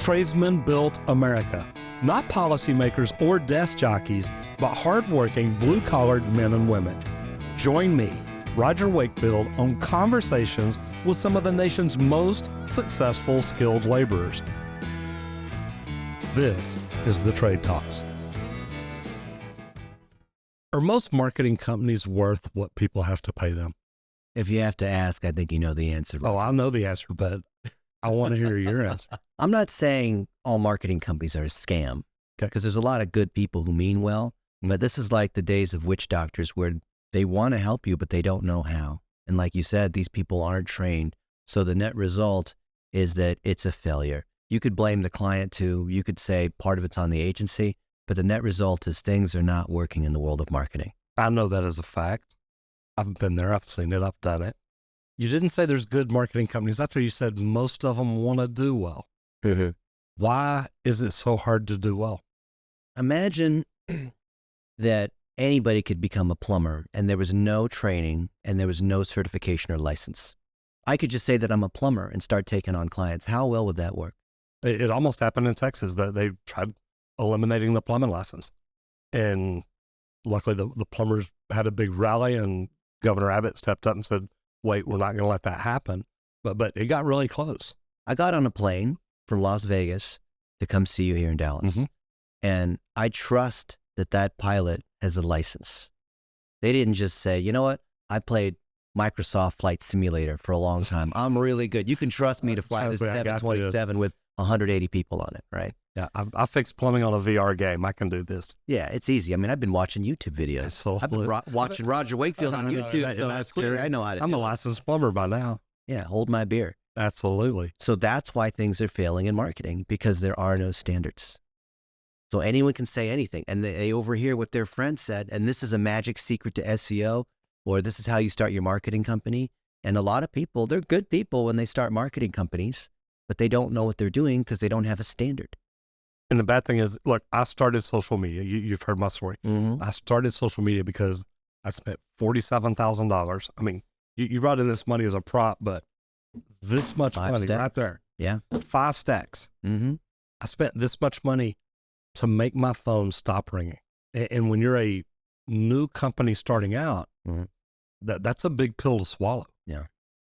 Tradesmen built America. Not policymakers or desk jockeys, but hardworking, blue-collared men and women. Join me, Roger Wakefield, on conversations with some of the nation's most successful skilled laborers. This is the Trade Talks. Are most marketing companies worth what people have to pay them? If you have to ask, I think you know the answer. Oh, I know the answer, but I want to hear your answer. I'm not saying all marketing companies are a scam, because there's a lot of good people who mean well, but this is like the days of witch doctors where they want to help you, but they don't know how. And like you said, these people aren't trained. So the net result is that it's a failure. You could blame the client too. You could say part of it's on the agency, but the net result is things are not working in the world of marketing. I know that as a fact. I've been there. I've seen it. I've done it. You didn't say there's good marketing companies. After you said most of them want to do well. Mm-hmm. Why is it so hard to do well? Imagine that anybody could become a plumber and there was no training and there was no certification or license. I could just say that I'm a plumber and start taking on clients. How well would that work? It almost happened in Texas that they tried eliminating the plumbing license. And luckily the plumbers had a big rally and Governor Abbott stepped up and said, wait, we're not going to let that happen. But it got really close. I got on a plane from Las Vegas to come see you here in Dallas. Mm-hmm. And I trust that that pilot has a license. They didn't just say, you know what? I played Microsoft Flight Simulator for a long time. I'm really good. You can trust me to fly this 727 with 180 people on it, right? Yeah, I fixed plumbing on a VR game. I can do this. Yeah, it's easy. I mean, I've been watching YouTube videos. So I've been watching Roger Wakefield on YouTube. So that's clear. I know how to I'm do a it. licensed plumber by now. Yeah, hold my beer. Absolutely. So that's why things are failing in marketing, because there are no standards. So anyone can say anything, and they overhear what their friend said, and this is a magic secret to SEO, or this is how you start your marketing company. And a lot of people, they're good people when they start marketing companies, but they don't know what they're doing because they don't have a standard. And the bad thing is, look, I started social media. You've heard my story. Mm-hmm. I started social media because I spent $47,000. I mean, you brought in this money as a prop, but this much money right there. Yeah. 5 stacks. Mm-hmm. I spent this much money to make my phone stop ringing. And when you're a new company starting out, mm-hmm. that's a big pill to swallow. Yeah.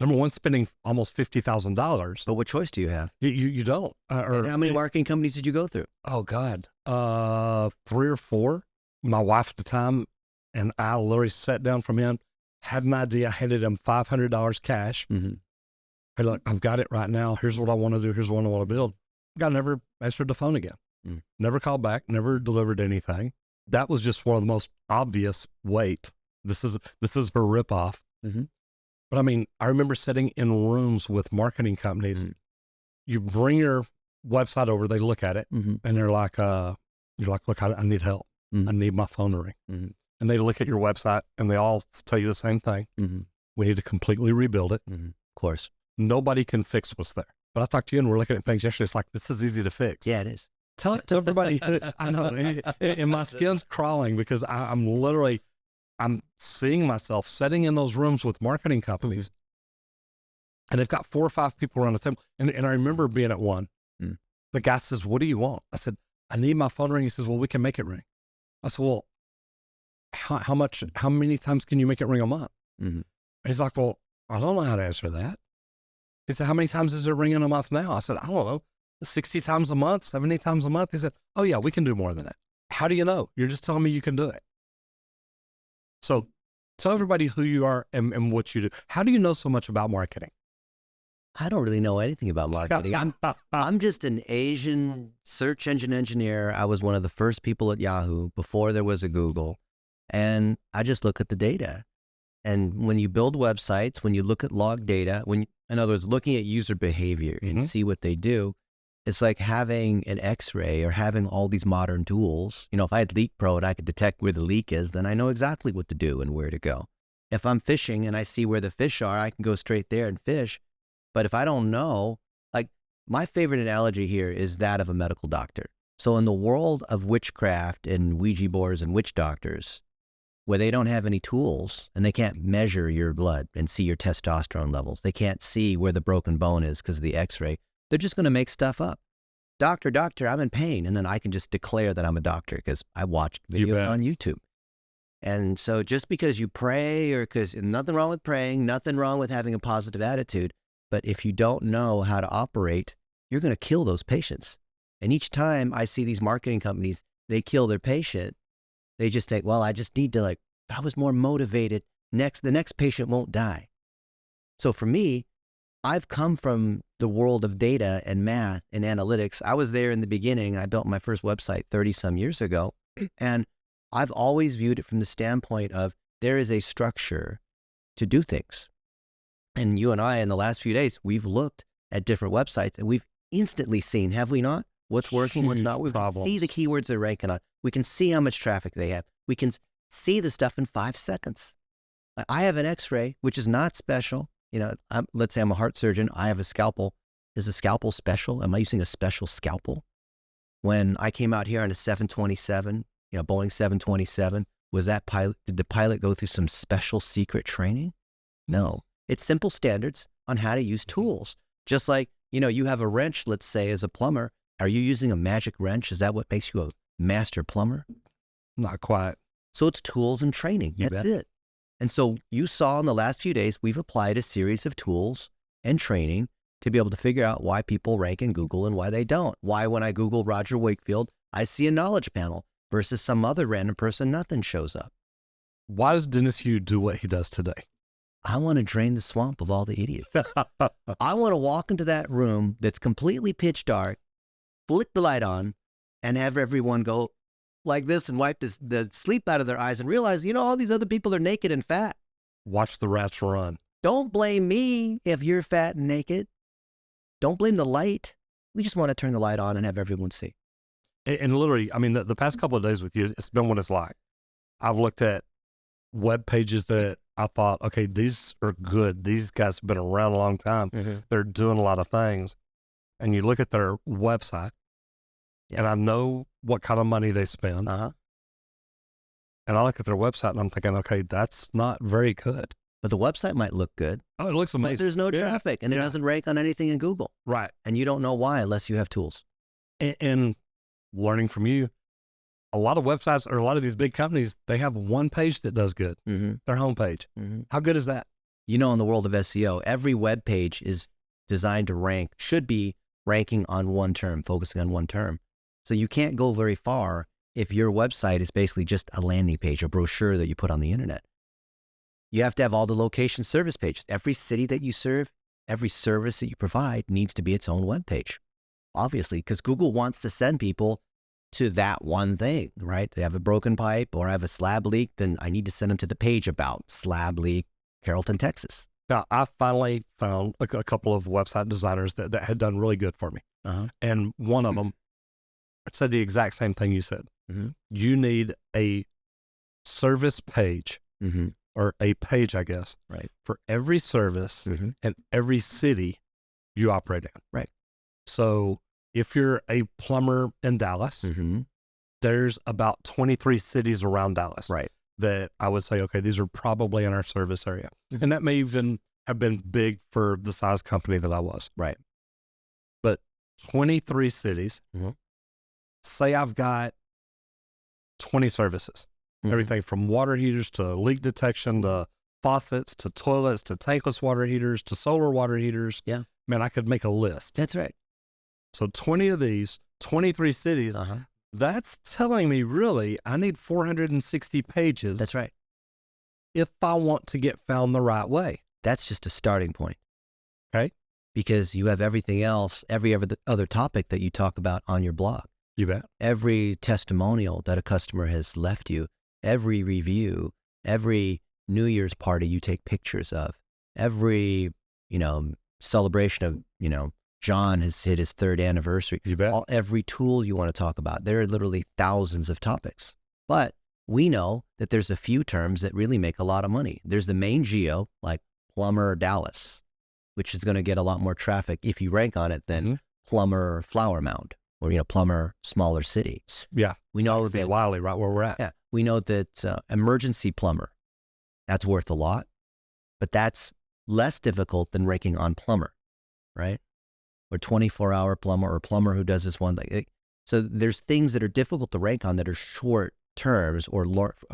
Number one, spending almost $50,000. But what choice do you have? You don't. And how many marketing companies did you go through? Oh, God. 3 or 4. My wife at the time and I literally sat down from him, had an idea, handed him $500 cash. Mm-hmm. Hey, look, I've got it right now. Here's what I want to do. Here's what I want to build. Guy never answered the phone again. Mm. Never called back, never delivered anything. That was just one of the most obvious, wait, this is her ripoff. Mm-hmm. But I mean, I remember sitting in rooms with marketing companies. Mm-hmm. You bring your website over, they look at it, mm-hmm. and they're like, you're like, look, I need help. Mm-hmm. I need my phone to ring. Mm-hmm. And they look at your website and they all tell you the same thing. Mm-hmm. We need to completely rebuild it. Mm-hmm. Of course. Nobody can fix what's there. But I talked to you and we're looking at things yesterday. It's like, this is easy to fix. Yeah, it is. Tell it to everybody. I know. And my skin's crawling because I'm seeing myself sitting in those rooms with marketing companies. And they've got 4 or 5 people around the table. And I remember being at one. Mm. The guy says, what do you want? I said, I need my phone to ring. He says, well, we can make it ring. I said, well, how many times can you make it ring a month? Mm-hmm. And he's like, well, I don't know how to answer that. He said, how many times is it ringing a month now? I said, I don't know, 60 times a month, 70 times a month. He said, oh yeah, we can do more than that. How do you know? You're just telling me you can do it. So tell everybody who you are and what you do. How do you know so much about marketing? I don't really know anything about marketing. I'm just an Asian search engine engineer. I was one of the first people at Yahoo before there was a Google. And I just look at the data. And when you build websites, when you look at log data, in other words, looking at user behavior and mm-hmm. see what they do, it's like having an X-ray or having all these modern tools. You know, if I had Leak Pro and I could detect where the leak is, then I know exactly what to do and where to go. If I'm fishing and I see where the fish are, I can go straight there and fish. But if I don't know, like my favorite analogy here is that of a medical doctor. So in the world of witchcraft and Ouija boards and witch doctors, where they don't have any tools and they can't measure your blood and see your testosterone levels, they can't see where the broken bone is because of the X-ray, they're just going to make stuff up. doctor, I'm in pain. And then I can just declare that I'm a doctor because I watched videos on YouTube. And so just because you pray, or because nothing wrong with praying, nothing wrong with having a positive attitude, but if you don't know how to operate, you're going to kill those patients. And each time I see these marketing companies, they kill their patient. They just think, well, I just need to, if I was more motivated, the next patient won't die. So for me, I've come from the world of data and math and analytics. I was there in the beginning. I built my first website 30 some years ago. And I've always viewed it from the standpoint of there is a structure to do things. And you and I, in the last few days, we've looked at different websites and we've instantly seen, have we not? What's working, what's not. We can see the keywords they're ranking on. We can see how much traffic they have. We can see the stuff in 5 seconds. I have an x-ray, which is not special. Let's say I'm a heart surgeon. I have a scalpel. Is a scalpel special? Am I using a special scalpel? When I came out here on a 727, Boeing 727, did the pilot go through some special secret training? No. It's simple standards on how to use tools. Just like, you have a wrench, let's say, as a plumber. Are you using a magic wrench? Is that what makes you a master plumber? Not quite. So it's tools and training. That's it. And so you saw in the last few days, we've applied a series of tools and training to be able to figure out why people rank in Google and why they don't. Why when I Google Roger Wakefield, I see a knowledge panel versus some other random person, nothing shows up. Why does Dennis Hu do what he does today? I want to drain the swamp of all the idiots. I want to walk into that room that's completely pitch dark, flick the light on, and have everyone go like this and wipe the sleep out of their eyes and realize, all these other people are naked and fat. Watch the rats run. Don't blame me if you're fat and naked. Don't blame the light. We just want to turn the light on and have everyone see. And literally, the past couple of days with you, it's been what it's like. I've looked at web pages that I thought, okay, these are good. These guys have been around a long time. Mm-hmm. They're doing a lot of things. And you look at their website, and I know what kind of money they spend. Uh-huh. And I look at their website and I'm thinking, okay, that's not very good. But the website might look good. Oh, it looks amazing. But there's no traffic and it doesn't rank on anything in Google. Right. And you don't know why unless you have tools. And learning from you, a lot of websites or a lot of these big companies, they have one page that does good, their homepage. Mm-hmm. How good is that? In the world of SEO, every web page is designed to should be ranking on one term, focusing on one term. So you can't go very far if your website is basically just a landing page, a brochure that you put on the internet. You have to have all the location service pages. Every city that you serve, every service that you provide needs to be its own web page, obviously, because Google wants to send people to that one thing, right? They have a broken pipe or I have a slab leak, then I need to send them to the page about slab leak, Carrollton, Texas. Now, I finally found a couple of website designers that had done really good for me. Uh-huh. And one of them said the exact same thing you said. Mm-hmm. You need a service page or a page, I guess, right, for every service and every city you operate in. Right. So if you're a plumber in Dallas, there's about 23 cities around Dallas. Right. That I would say, okay, these are probably in our service area. And that may even have been big for the size company that I was. Right. But 23 cities, say I've got 20 services, everything from water heaters to leak detection to faucets to toilets to tankless water heaters to solar water heaters. Yeah. Man, I could make a list. That's right. So 20 of these, 23 cities, that's telling me really I need 460 pages. That's right. If I want to get found the right way. That's just a starting point. Okay. Because you have everything else, every other topic that you talk about on your blog. You bet. Every testimonial that a customer has left you, every review, every New Year's party you take pictures of, every, celebration of, John has hit his 3rd anniversary. You bet. Every tool you want to talk about. There are literally thousands of topics. But we know that there's a few terms that really make a lot of money. There's the main geo, like plumber Dallas, which is going to get a lot more traffic if you rank on it than plumber Flower Mound or, plumber smaller city. Yeah. We know that Wiley, right where we're at. Yeah. We know that emergency plumber, that's worth a lot, but that's less difficult than ranking on plumber, right? or 24-hour plumber or plumber who does this one thing. So there's things that are difficult to rank on that are short terms or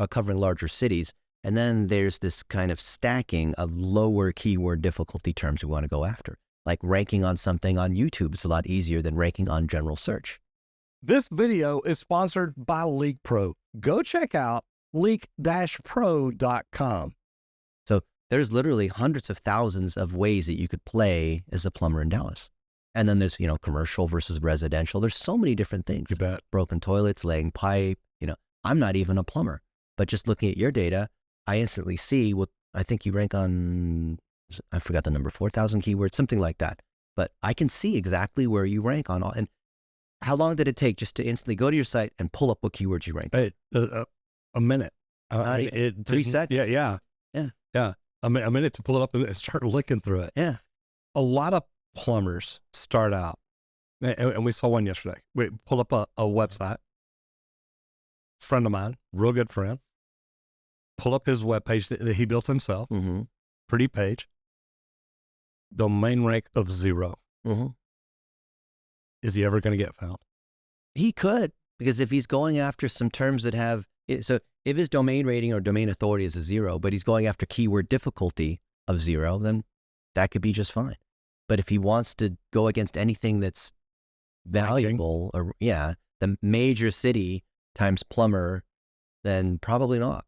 covering larger cities. And then there's this kind of stacking of lower keyword difficulty terms we want to go after. Like ranking on something on YouTube is a lot easier than ranking on general search. This video is sponsored by Leak Pro. Go check out leak-pro.com. So there's literally hundreds of thousands of ways that you could play as a plumber in Dallas. And then there's, commercial versus residential. There's so many different things. You bet. Broken toilets, laying pipe, I'm not even a plumber, but just looking at your data, I instantly see what I think you rank on, I forgot the number, 4,000 keywords, something like that. But I can see exactly where you rank on all. And how long did it take just to instantly go to your site and pull up what keywords you rank? A minute. 3 seconds. Yeah. A minute to pull it up and start looking through it. Yeah. A lot of plumbers start out, and we saw one yesterday. We pulled up a website. Friend of mine, real good friend, pull up his webpage that he built himself. Mm-hmm. Pretty page. Domain rank of 0. Mm-hmm. Is he ever going to get found? He could, because if he's going after some terms that have, so if his domain rating or domain authority is a 0, but he's going after keyword difficulty of 0, then that could be just fine. But if he wants to go against anything that's valuable, or the major city times plumber, then probably not.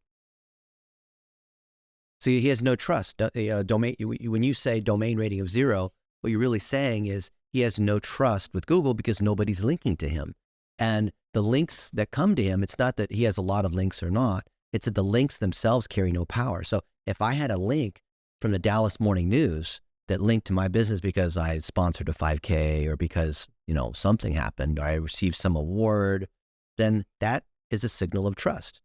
See, he has no trust. Domain. When you say domain rating of 0, what you're really saying is he has no trust with Google because nobody's linking to him. And the links that come to him, it's not that he has a lot of links or not. It's that the links themselves carry no power. So if I had a link from the Dallas Morning News that linked to my business because I sponsored a 5K or because, something happened, or I received some award, then that is a signal of trust.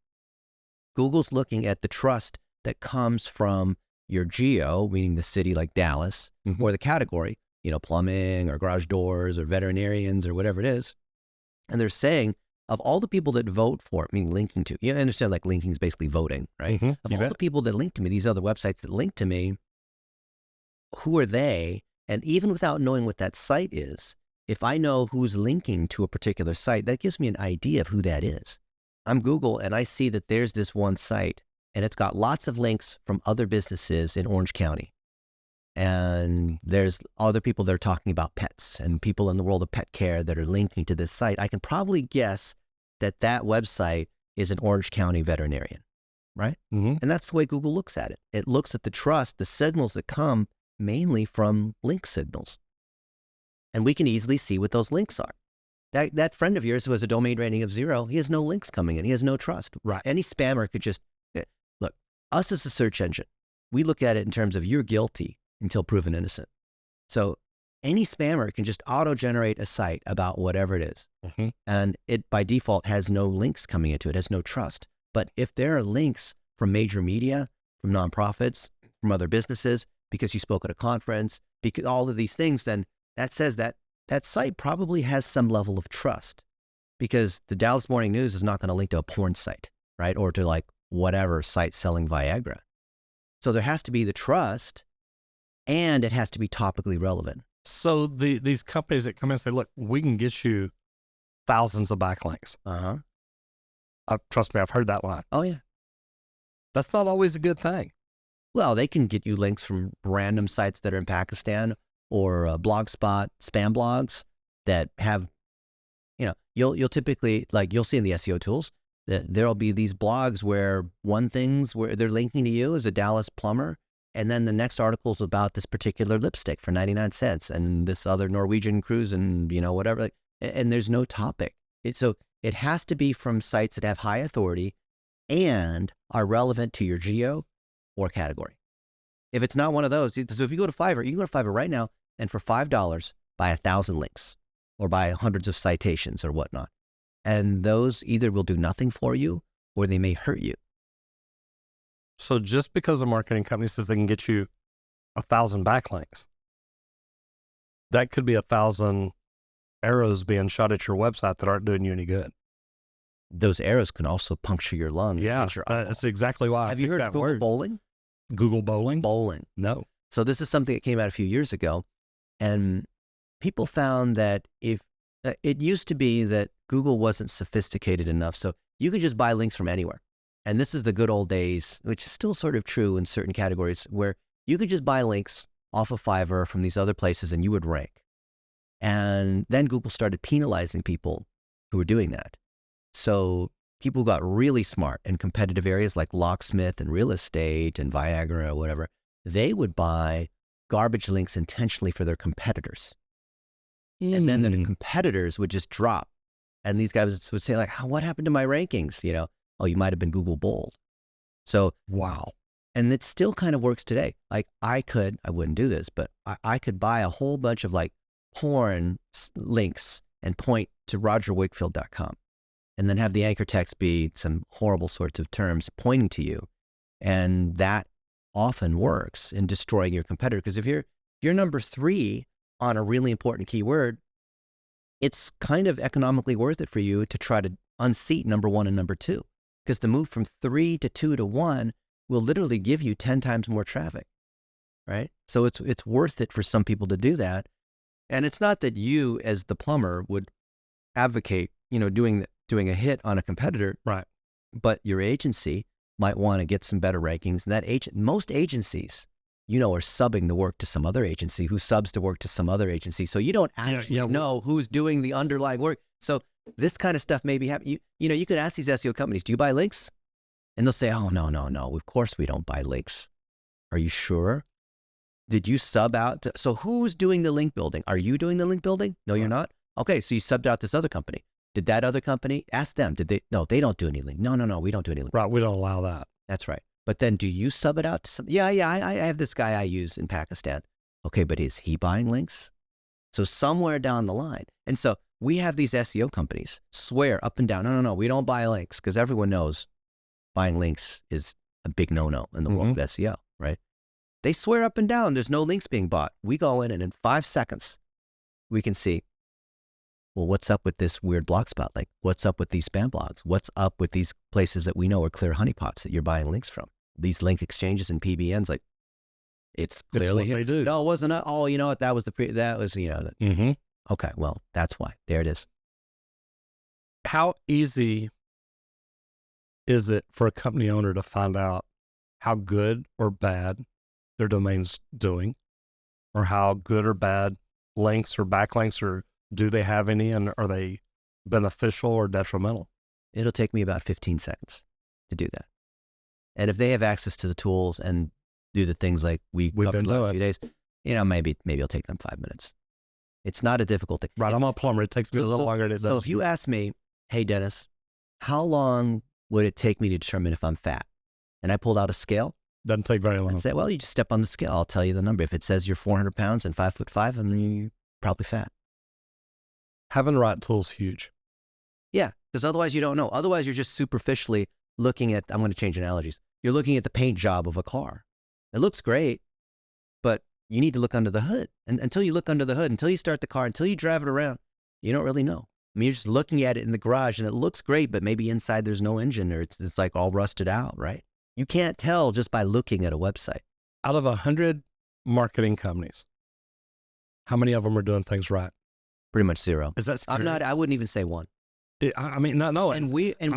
Google's looking at the trust that comes from your geo, meaning the city like Dallas, Mm-hmm. or the category, plumbing or garage doors or veterinarians or whatever it is. And they're saying, of all the people that vote for it, meaning linking to, you understand like linking is basically voting, right? Mm-hmm. Of all the people that link to me, these other websites that link to me, who are they? And even without knowing what that site is, if I know who's linking to a particular site, that gives me an idea of who that is. I'm Google and I see that there's this one site and it's got lots of links from other businesses in Orange County. And there's other people that are talking about pets and people in the world of pet care that are linking to this site. I can probably guess that that website is an Orange County veterinarian, right? Mm-hmm. And that's the way Google looks at it. It looks at the trust, the signals that come mainly from link signals. And we can easily see what those links are. That friend of yours who has a domain rating of 0, he has no links coming in. He has no trust. Right. Any spammer could just, look, us as a search engine, we look at it in terms of you're guilty until proven innocent. So any spammer can just auto-generate a site about whatever it is. Mm-hmm. And it, by default, has no links coming into it, has no trust. But if there are links from major media, from nonprofits, from other businesses, because you spoke at a conference, because all of these things, then that says that that site probably has some level of trust, because the Dallas Morning News is not going to link to a porn site, right? Or to like whatever site selling Viagra. So there has to be the trust, and it has to be topically relevant. So these companies that come in and say, look, we can get you thousands of backlinks. Uh-huh. Trust me, I've heard that line. Oh, yeah. That's not always a good thing. Well, they can get you links from random sites that are in Pakistan or Blogspot, spam blogs that have, you'll typically, like you'll see in the SEO tools, that there'll be these blogs where one thing's where they're linking to you as a Dallas plumber, and then the next article is about this particular lipstick for 99 cents and this other Norwegian cruise and, whatever. And there's no topic. So it has to be from sites that have high authority and are relevant to your geo or category. If it's not one of those, so if you go to Fiverr, you can go to Fiverr right now and for $5 buy 1,000 links or buy hundreds of citations or whatnot. And those either will do nothing for you or they may hurt you. So just because a marketing company says they can get you 1,000 backlinks, that could be 1,000 arrows being shot at your website that aren't doing you any good. Those arrows can also puncture your lung. Yeah, that's exactly why. Have you heard of Google Bowling? Google Bowling? Bowling. No. So this is something that came out a few years ago. And people found that if it used to be that Google wasn't sophisticated enough, so you could just buy links from anywhere. And this is the good old days, which is still sort of true in certain categories, where you could just buy links off of Fiverr from these other places and you would rank. And then Google started penalizing people who were doing that. So people got really smart in competitive areas like locksmith and real estate and Viagra or whatever. They would buy garbage links intentionally for their competitors. And then the competitors would just drop. And these guys would say like, what happened to my rankings? You know, oh, you might've been Google bold. So, wow. And it still kind of works today. Like I wouldn't do this, but I could buy a whole bunch of like porn links and point to rogerwakefield.com and then have the anchor text be some horrible sorts of terms pointing to you. And that often works in destroying your competitor. Because if you're number 3 on a really important keyword, it's kind of economically worth it for you to try to unseat number 1 and number 2. Because the move from 3 to 2 to 1 will literally give you 10 times more traffic, right? So it's worth it for some people to do that. And it's not that you as the plumber would advocate, doing a hit on a competitor, right? But your agency might want to get some better rankings. And most agencies, are subbing the work to some other agency who subs the work to some other agency. So you don't actually know who's doing the underlying work. So this kind of stuff may be happening. You could ask these SEO companies, do you buy links? And they'll say, oh, no. Of course we don't buy links. Are you sure? Did you sub out? So who's doing the link building? Are you doing the link building? No, you're not. Okay, so you subbed out this other company. Did that other company, ask them, did they? No, they don't do any link. No, we don't do any link. Right, we don't allow that. That's right. But then do you sub it out to some? Yeah, I have this guy I use in Pakistan. Okay, but is he buying links? So somewhere down the line. And so we have these SEO companies swear up and down, no, we don't buy links, because everyone knows buying links is a big no-no in the world of SEO, right? They swear up and down there's no links being bought. We go in and in 5 seconds, we can see, well, what's up with this weird blogspot? Like, what's up with these spam blogs? What's up with these places that we know are clear honeypots that you're buying links from? These link exchanges and PBNs, like, it's clearly what they do. No, it wasn't. Oh, you know what? That was okay, well, that's why. There it is. How easy is it for a company owner to find out how good or bad their domain's doing, or how good or bad links or backlinks, or do they have any, and are they beneficial or detrimental? It'll take me about 15 seconds to do that. And if they have access to the tools and do the things like we've been the last few days, maybe it'll take them 5 minutes. It's not a difficult thing. Right, I'm a plumber. It takes me a little longer than it does. So if you ask me, hey, Dennis, how long would it take me to determine if I'm fat? And I pulled out a scale. Doesn't take very long. And say, well, you just step on the scale. I'll tell you the number. If it says you're 400 pounds and 5'5", then you're probably fat. Having the right tool is huge. Yeah, because otherwise you don't know. Otherwise you're just superficially looking at, I'm going to change analogies. You're looking at the paint job of a car. It looks great, but you need to look under the hood. And until you look under the hood, until you start the car, until you drive it around, you don't really know. I mean, you're just looking at it in the garage and it looks great, but maybe inside there's no engine, or it's like all rusted out, right? You can't tell just by looking at a website. Out of 100 marketing companies, how many of them are doing things right? Pretty much zero. Is that scary? I wouldn't even say one. I mean, no. I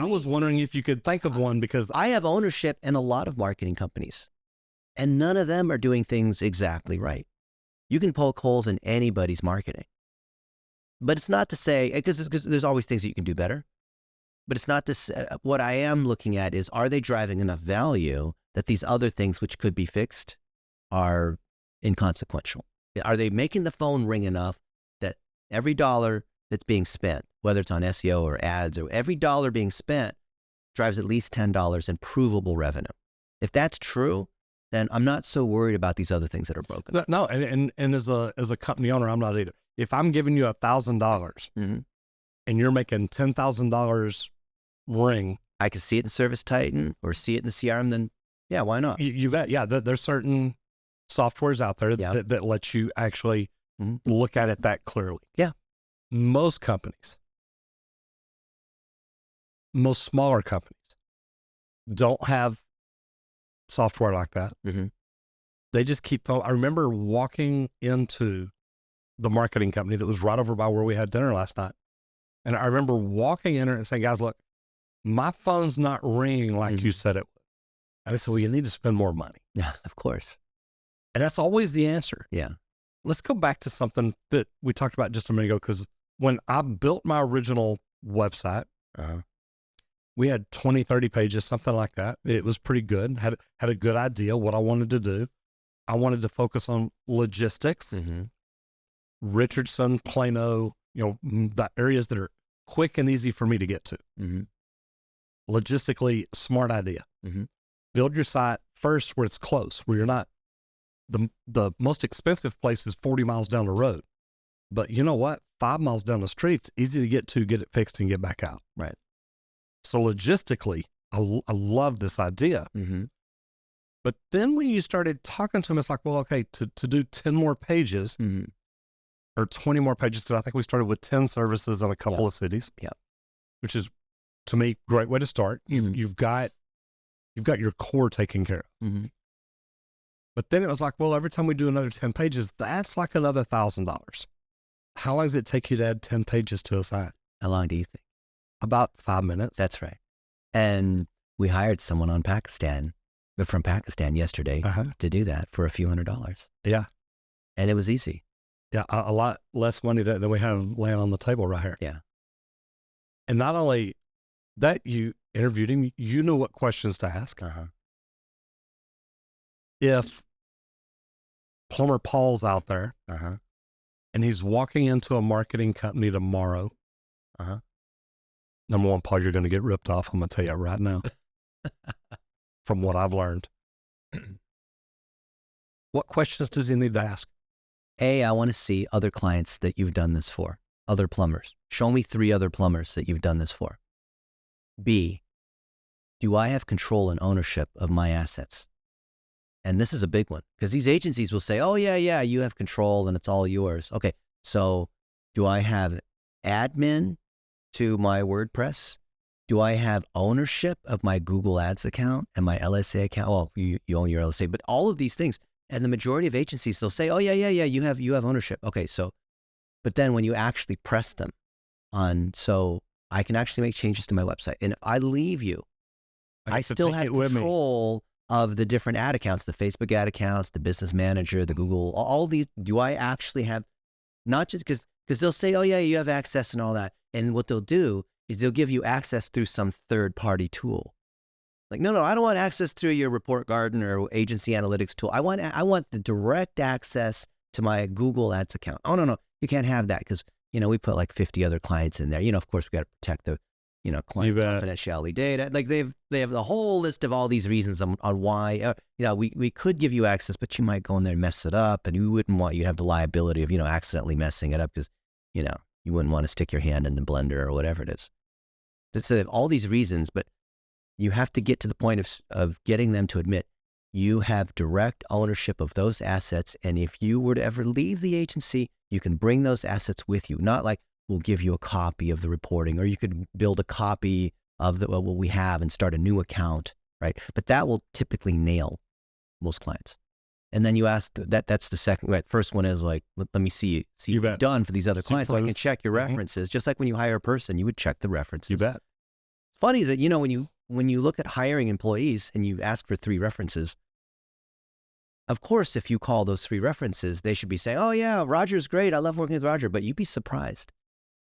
was wondering if you could think of one, because I have ownership in a lot of marketing companies, and none of them are doing things exactly right. You can poke holes in anybody's marketing, but it's not to say, because there's always things that you can do better, but it's not to say, what I am looking at is, are they driving enough value that these other things which could be fixed are inconsequential? Are they making the phone ring enough that every dollar that's being spent, whether it's on SEO or ads, or every dollar being spent drives at least $10 in provable revenue? If that's true, then I'm not so worried about these other things that are broken. No, and as a company owner, I'm not either. If I'm giving you $1,000 and you're making $10,000 ring, I can see it in Service Titan or see it in the CRM, then yeah, why not? You bet. Yeah, there's certain softwares out there that let you actually look at it that clearly. Yeah. Most companies, most smaller companies don't have software like that. They just keep, I remember walking into the marketing company that was right over by where we had dinner last night. And I remember walking in there and saying, guys, look, my phone's not ringing like you said it would. And I said, well, you need to spend more money. Yeah, of course. And that's always the answer. Yeah. Let's go back to something that we talked about just a minute ago, because when I built my original website, we had 20, 30 pages, something like that. It was pretty good. Had a good idea what I wanted to do. I wanted to focus on logistics, Richardson, Plano, the areas that are quick and easy for me to get to. Logistically, smart idea. Build your site first where it's close, where you're not, the most expensive place is 40 miles down the road. But you know what? 5 miles down the street, it's easy to get to, get it fixed, and get back out. Right. So logistically, I love this idea. But then when you started talking to him, it's like, well, okay, to do 10 more pages or 20 more pages, because I think we started with 10 services in a couple of cities, which is, to me, great way to start. You've got your core taken care of. But then it was like, well, every time we do another 10 pages, that's like another $1,000. How long does it take you to add 10 pages to a site? How long do you think? About 5 minutes. That's right. And we hired someone from Pakistan yesterday to do that for a few $100s. Yeah. And it was easy. Yeah. A lot less money than we have laying on the table right here. Yeah. And not only that, you interviewed him, you knew what questions to ask. If Plumber Paul's out there and he's walking into a marketing company tomorrow, number one, Paul, you're going to get ripped off. I'm going to tell you right now, from what I've learned. What questions does he need to ask? A, I want to see other clients that you've done this for, other plumbers. Show me 3 other plumbers that you've done this for. B, do I have control and ownership of my assets? And this is a big one, because these agencies will say, oh, yeah, you have control and it's all yours. Okay, so do I have admin to my WordPress? Do I have ownership of my Google Ads account and my LSA account? Well, you own your LSA, but all of these things. And the majority of agencies, they'll say, oh, yeah, you have ownership. Okay, so, but then when you actually press them on, so I can actually make changes to my website. And if I leave you, I still have control of the different ad accounts, the Facebook ad accounts, the business manager, the Google, all these. Do I actually have, not just because they'll say, oh yeah, you have access and all that. And what they'll do is they'll give you access through some third-party tool. Like, no, I don't want access through your Report Garden or agency analytics tool. I want the direct access to my Google Ads account. Oh, no, you can't have that because, we put like 50 other clients in there. Of course, we got to protect the, client confidentiality data. Like they have the whole list of all these reasons on why, we could give you access, but you might go in there and mess it up, and you wouldn't want you to have the liability of, accidentally messing it up because, you wouldn't want to stick your hand in the blender or whatever it is. So they have all these reasons, but you have to get to the point of getting them to admit you have direct ownership of those assets. And if you were to ever leave the agency, you can bring those assets with you. Not like we'll give you a copy of the reporting, or you could build a copy of what we have and start a new account, right? But that will typically nail most clients. And then you ask that's the second, right? First one is like, let me see you've done for these other clients. So I can check your references. Just like when you hire a person, you would check the references. You bet. Funny is that, when you look at hiring employees and you ask for 3 references, of course, if you call those 3 references, they should be saying, oh yeah, Roger's great. I love working with Roger. But you'd be surprised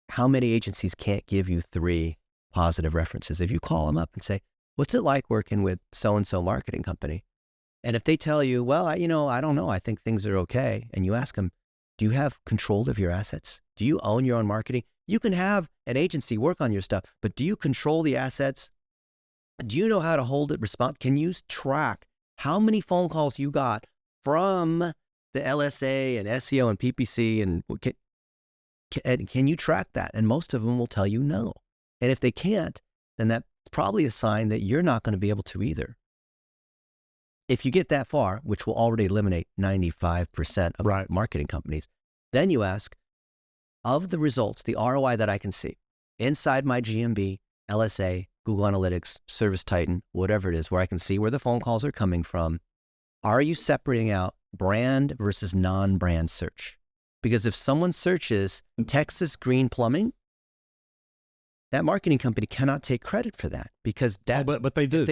how many agencies can't give you 3 positive references. If you call them up and say, what's it like working with so-and-so marketing company? And if they tell you, well, I don't know, I think things are okay. And you ask them, do you have control of your assets? Do you own your own marketing? You can have an agency work on your stuff, but do you control the assets? Do you know how to hold it, respond? Can you track how many phone calls you got from the LSA and SEO and PPC? And can you track that? And most of them will tell you no. And if they can't, then that's probably a sign that you're not going to be able to either. If you get that far, which will already eliminate 95% of marketing companies, then you ask, of the results, the ROI that I can see inside my GMB, LSA, Google Analytics, Service Titan, whatever it is, where I can see where the phone calls are coming from, are you separating out brand versus non-brand search? Because if someone searches Texas Green Plumbing, that marketing company cannot take credit for that, because that, but they do.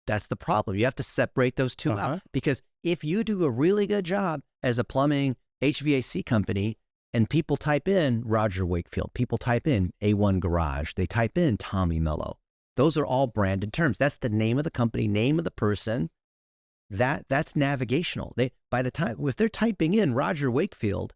That's the problem. You have to separate those two out, because if you do a really good job as a plumbing HVAC company and people type in Roger Wakefield, people type in A1 Garage, they type in Tommy Mello, those are all branded terms. That's the name of the company, name of the person. That's navigational. By the time, if they're typing in Roger Wakefield,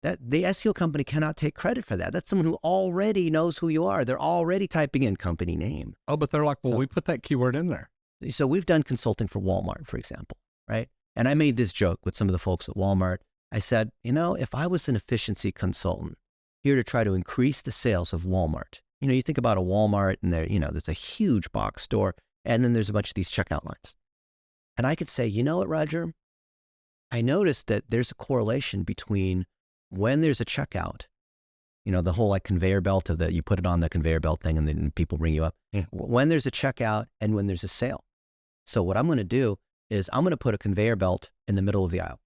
that the SEO company cannot take credit for that. That's someone who already knows who you are. They're already typing in company name. Oh, but they're like, well, we put that keyword in there. So we've done consulting for Walmart, for example, right? And I made this joke with some of the folks at Walmart. I said, if I was an efficiency consultant here to try to increase the sales of Walmart, you think about a Walmart and there's a huge box store, and then there's a bunch of these checkout lines. And I could say, you know what, Roger? I noticed that there's a correlation between when there's a checkout, the whole like conveyor belt of you put it on the conveyor belt thing and then people ring you up. Yeah. When there's a checkout and when there's a sale. So what I'm going to do is I'm going to put a conveyor belt in the middle of the aisle.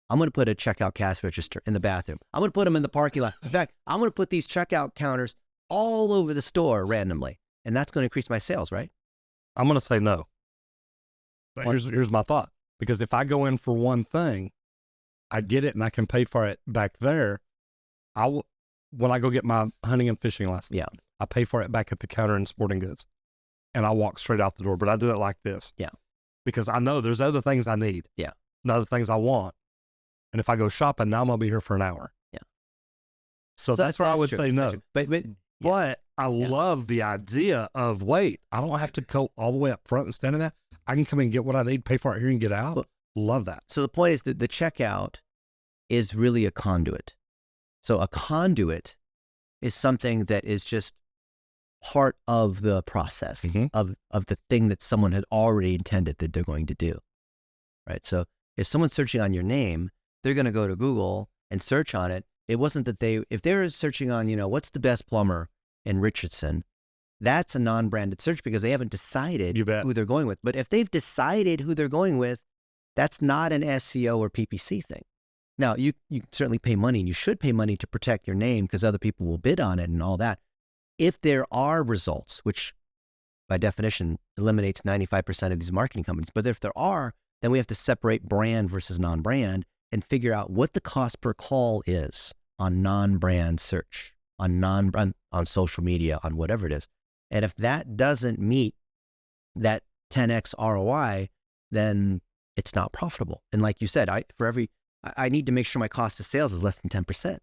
I'm going to put a checkout cash register in the bathroom. I'm going to put them in the parking lot. In fact, I'm going to put these checkout counters all over the store randomly. And that's going to increase my sales, right? I'm going to say no. But here's my thought. Because if I go in for one thing, I get it and I can pay for it back there. When I go get my hunting and fishing license, I pay for it back at the counter in sporting goods. And I walk straight out the door. But I do it like this. Yeah. Because I know there's other things I need. Yeah. And other things I want. And if I go shopping, now I'm going to be here for an hour. Yeah. So that's where I would say no. But I love the idea of, wait, I don't have to go all the way up front and stand in that. I can come in and get what I need, pay for it here and get out. Well, love that. So the point is that the checkout is really a conduit. So a conduit is something that is just part of the process of the thing that someone had already intended that they're going to do, right? So if someone's searching on your name, they're going to go to Google and search on it. It wasn't that if they're searching on, what's the best plumber in Richardson, that's a non-branded search because they haven't decided who they're going with. But if they've decided who they're going with, that's not an SEO or PPC thing. Now, you certainly pay money, and you should pay money to protect your name because other people will bid on it and all that. If there are results, which by definition eliminates 95% of these marketing companies, but if there are, then we have to separate brand versus non-brand and figure out what the cost per call is on non-brand search, on social media, on whatever it is. And if that doesn't meet that 10x ROI, then it's not profitable. And like you said, I need to make sure my cost of sales is less than 10%.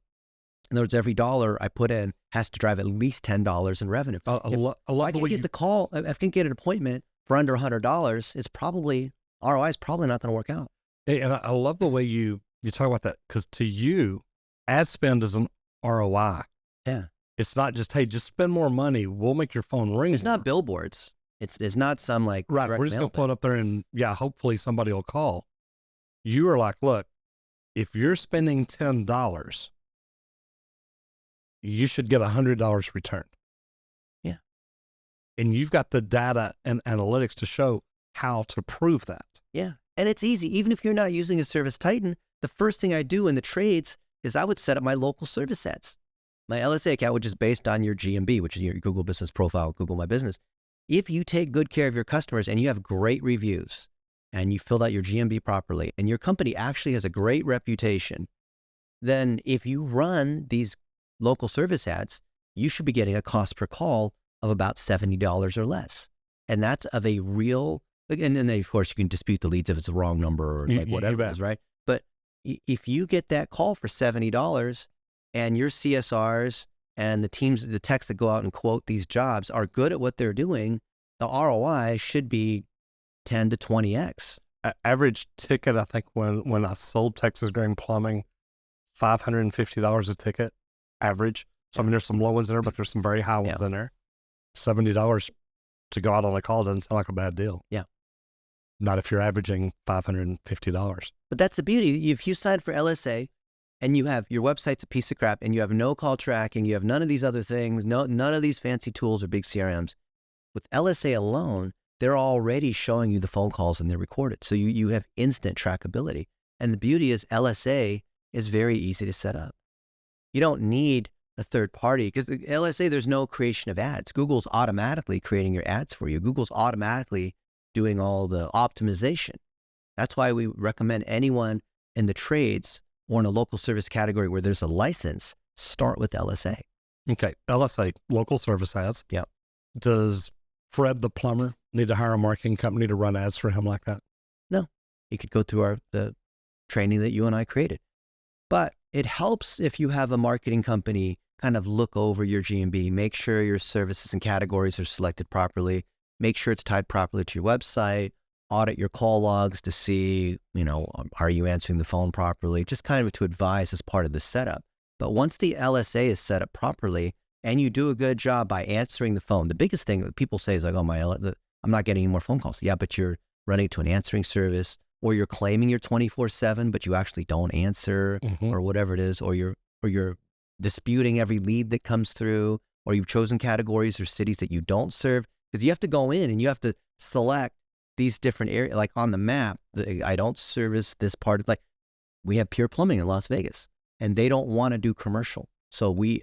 In other words, every dollar I put in has to drive at least $10 in revenue. If I can get the call, if I can get an appointment for under $100, it's probably, ROI is probably not going to work out. Hey, and I love the way you talk about that, because to you, ad spend is an ROI. Yeah. It's not just, hey, just spend more money. We'll make your phone ring. It's not billboards. It's not some like right. We're just going to put it up there and hopefully somebody will call. You are like, look, if you're spending $10, you should get $100 returned. Yeah. And you've got the data and analytics to show how to prove that. Yeah. And it's easy. Even if you're not using a Service Titan, the first thing I do in the trades is I would set up my local service ads. My LSA account, which is based on your GMB, which is your Google Business Profile, Google My Business. If you take good care of your customers and you have great reviews and you filled out your GMB properly and your company actually has a great reputation, then if you run these local service ads, you should be getting a cost per call of about $70 or less. And that's of a real, and then of course you can dispute the leads if it's a wrong number or like whatever it is, right? But if you get that call for $70 and your CSRs and the techs that go out and quote these jobs are good at what they're doing, the ROI should be 10 to 20x. Average ticket, I think when I sold Texas Green Plumbing, $550 a ticket, average. So I mean, there's some low ones in there, but there's some very high ones in there. $70 to go out on a call doesn't sound like a bad deal. Yeah. Not if you're averaging $550. But that's the beauty. If you sign for LSA and you have your website's a piece of crap and you have no call tracking, you have none of these other things, none of these fancy tools or big CRMs. With LSA alone, they're already showing you the phone calls and they're recorded. So you have instant trackability. And the beauty is LSA is very easy to set up. You don't need a third party because the LSA, there's no creation of ads. Google's automatically creating your ads for you. Google's automatically doing all the optimization. That's why we recommend anyone in the trades or in a local service category where there's a license, start with LSA. Okay. LSA, local service ads. Yeah. Does Fred the plumber need to hire a marketing company to run ads for him like that? No, you could go through the training that you and I created. But it helps if you have a marketing company kind of look over your GMB, make sure your services and categories are selected properly, make sure it's tied properly to your website, audit your call logs to see, are you answering the phone properly, just kind of to advise as part of the setup. But once the LSA is set up properly and you do a good job by answering the phone, the biggest thing that people say is like, oh, I'm not getting any more phone calls. Yeah, but you're running to an answering service, or you're claiming you're 24/7, but you actually don't answer, or whatever it is, or you're disputing every lead that comes through, or you've chosen categories or cities that you don't serve, because you have to go in and you have to select these different areas, like on the map. I don't service this part of, like, we have Pure Plumbing in Las Vegas, and they don't want to do commercial, so we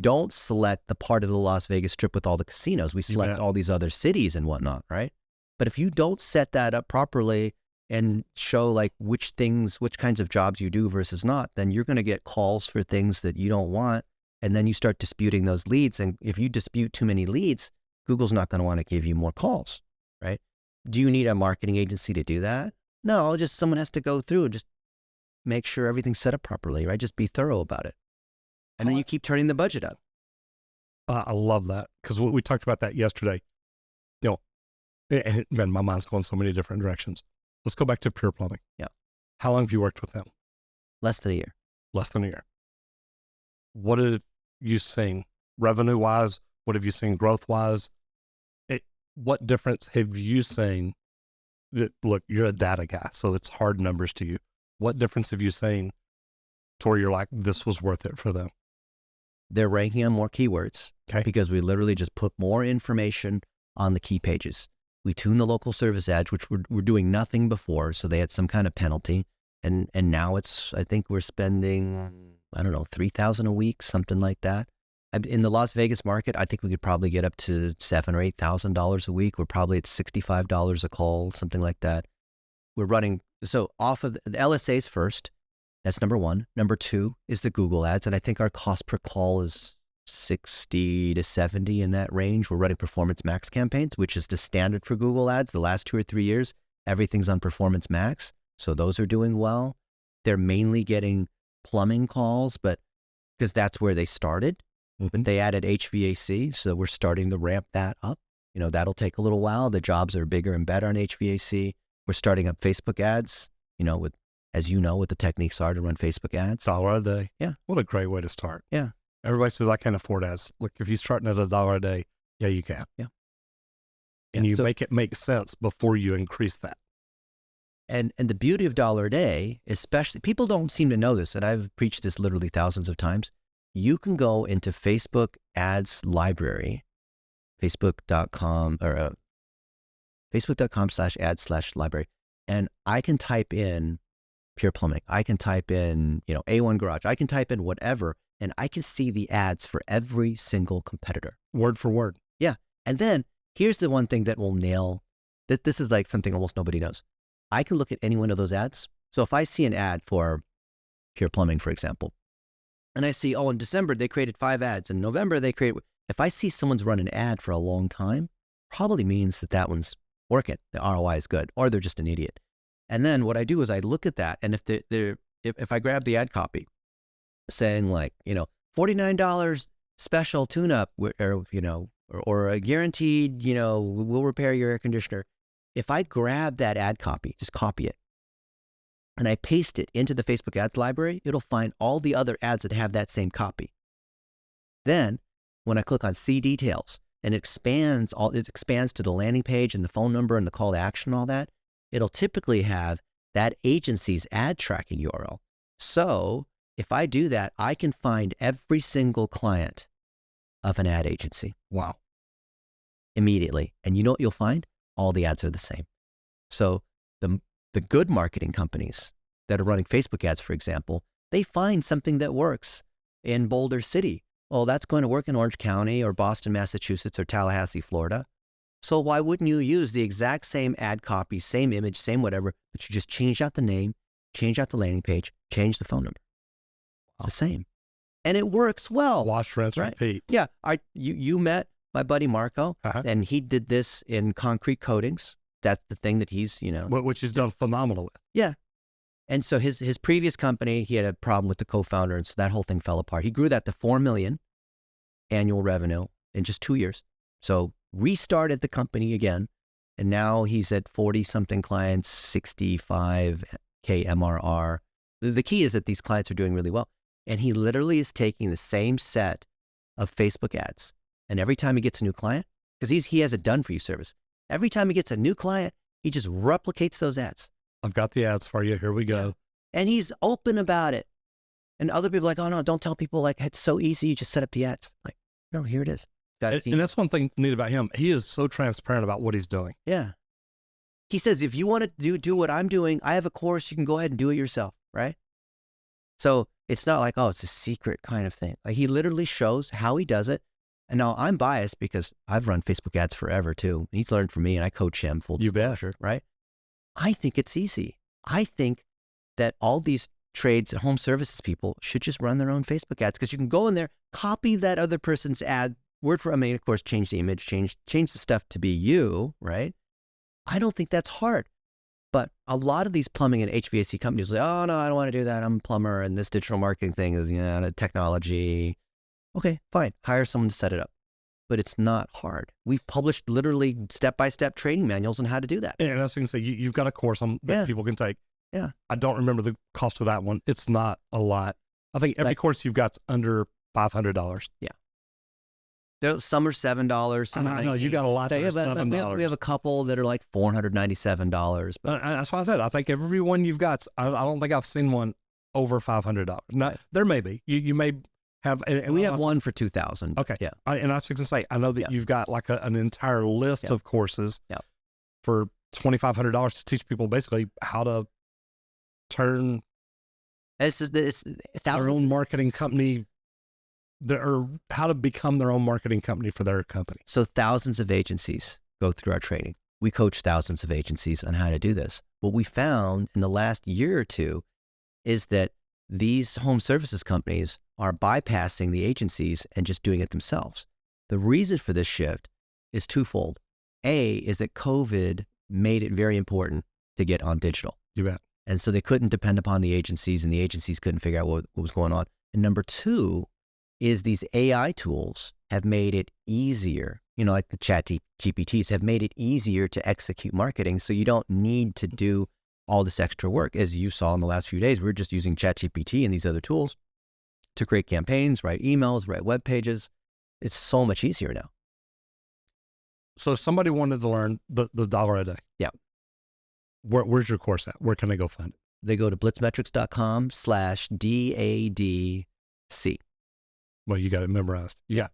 don't select the part of the Las Vegas Strip with all the casinos. We select all these other cities and whatnot, right? But if you don't set that up properly and show like which kinds of jobs you do versus not, then you're going to get calls for things that you don't want. And then you start disputing those leads. And if you dispute too many leads, Google's not going to want to give you more calls, right? Do you need a marketing agency to do that? No, just someone has to go through and just make sure everything's set up properly, right? Just be thorough about it. And then you keep turning the budget up. I love that, because we talked about that yesterday. Man, my mind's going so many different directions. Let's go back to Pure Plumbing. Yeah. How long have you worked with them? Less than a year. Less than a year. What have you seen revenue-wise? What have you seen growth-wise? What difference have you seen? Look, you're a data guy, so it's hard numbers to you. What difference have you seen to where you're like, this was worth it for them? They're ranking on more keywords, because we literally just put more information on the key pages. We tune the local service ads, which we're doing nothing before, so they had some kind of penalty. And now I think we're spending, I don't know, $3,000 a week, something like that. In the Las Vegas market, I think we could probably get up to $7,000 or $8,000 a week. We're probably at $65 a call, something like that. We're running, so off of the LSAs first. That's number one. Number two is the Google ads. And I think our cost per call is 60 to 70 in that range. We're running Performance Max campaigns, which is the standard for Google ads. The last 2 or 3 years, everything's on Performance Max. So those are doing well. They're mainly getting plumbing calls, but because that's where they started. But they added HVAC. So we're starting to ramp that up. That'll take a little while. The jobs are bigger and better on HVAC. We're starting up Facebook ads, with what the techniques are to run Facebook ads. $1 a day. Yeah. What a great way to start. Yeah. Everybody says, I can't afford ads. Look, if you're starting at $1 a day, yeah, you can. Yeah. And you make it make sense before you increase that. And the beauty of $1 a day, especially, people don't seem to know this, and I've preached this literally thousands of times. You can go into Facebook ads library, facebook.com or facebook.com/ads/library. And I can type in Pure Plumbing. I can type in, A1 Garage. I can type in whatever, and I can see the ads for every single competitor. Word for word. Yeah. And then here's the one thing that will nail, that this is like something almost nobody knows. I can look at any one of those ads. So if I see an ad for Pure Plumbing, for example, and I see, in December, they created 5 ads. In November, they created, if I see someone's run an ad for a long time, probably means that that one's working. The ROI is good, or they're just an idiot. And then what I do is I look at that. And if I grab the ad copy saying like, $49 special tune-up, or a guaranteed, we'll repair your air conditioner. If I grab that ad copy, just copy it, and I paste it into the Facebook ads library, it'll find all the other ads that have that same copy. Then when I click on see details and it expands to the landing page and the phone number and the call to action and all that, it'll typically have that agency's ad tracking URL. So if I do that, I can find every single client of an ad agency. Wow. Immediately. And you know what you'll find? All the ads are the same. So the good marketing companies that are running Facebook ads, for example, They find something that works in Boulder City. Well, that's going to work in Orange County or Boston, Massachusetts, or Tallahassee, Florida. So why wouldn't you use the exact same ad copy, same image, same whatever, but you just change out the name, change out the landing page, change the phone number. It's the same. And it works well. Wash, rinse, right? repeat. Yeah. You met my buddy Marco, and he did this in concrete coatings. That's the thing that he's, Which he's done phenomenal with. Yeah. And so his previous company, he had a problem with the co-founder, and so that whole thing fell apart. He grew that to $4 million annual revenue in just 2 years. So restarted the company again, and now he's at 40-something clients, 65K MRR. The key is that these clients are doing really well. And he literally is taking the same set of Facebook ads. And every time he gets a new client, because he has a done-for-you service, every time he gets a new client, he just replicates those ads. I've got the ads for you. Here we go. And he's open about it. And other people are like, oh, no, don't tell people, like, it's so easy. You just set up the ads. Like, no, here it is. And that's one thing neat about him. He is so transparent about what he's doing. Yeah. He says, if you want to do what I'm doing, I have a course. You can go ahead and do it yourself, right? So it's not like, oh, it's a secret kind of thing. Like, he literally shows how he does it. And now I'm biased because I've run Facebook ads forever too. He's learned from me, and I coach him, full disclosure, right? I think it's easy. I think that all these trades and home services people should just run their own Facebook ads, because you can go in there, copy that other person's ad word for, of course, change the image, change the stuff to be you, right? I don't think that's hard. But a lot of these plumbing and HVAC companies are like, oh, no, I don't want to do that. I'm a plumber, and this digital marketing thing is, technology. Okay, fine. Hire someone to set it up. But it's not hard. We've published literally step-by-step training manuals on how to do that. And I was going to say, you've got a course that people can take. Yeah. I don't remember the cost of that one. It's not a lot. I think every course you've got's under $500. Yeah. Some are $7. I know, you got a lot that are $7. We have a couple that are like $497. But that's why I said, I think every one you've got, I don't think I've seen one over $500. Now, there may be. You may have. And we have one for $2,000. Okay. Yeah. And I was going to say, I know that you've got like an entire list of courses for $2,500 to teach people basically how to turn it's their own marketing company, or how to become their own marketing company for their company. So thousands of agencies go through our training. We coach thousands of agencies on how to do this. What we found in the last year or two is that these home services companies are bypassing the agencies and just doing it themselves. The reason for this shift is twofold. A is that COVID made it very important to get on digital. You bet. And so they couldn't depend upon the agencies, and the agencies couldn't figure out what was going on. And number two is these AI tools have made it easier, like the chat GPTs have made it easier to execute marketing. So you don't need to do all this extra work. As you saw in the last few days, we're just using chat GPT and these other tools to create campaigns, write emails, write web pages. It's so much easier now. So if somebody wanted to learn the dollar a day. Yeah. Where's your course at? Where can they go find it? They go to blitzmetrics.com/DADC. Well, you got it memorized. Yeah.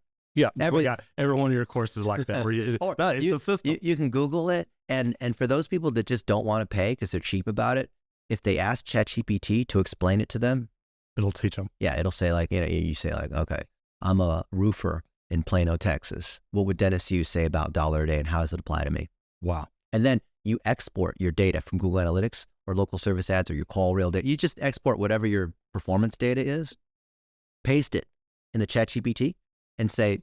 Every one of your courses like that. It's a system. You can Google it. And for those people that just don't want to pay because they're cheap about it, if they ask ChatGPT to explain it to them, it'll teach them. Yeah. It'll say like, you say like, okay, I'm a roofer in Plano, Texas. What would Dennis Yu say about dollar a day, and how does it apply to me? Wow. And then you export your data from Google Analytics or local service ads or your call reel data. You just export whatever your performance data is, paste it in the ChatGPT and say,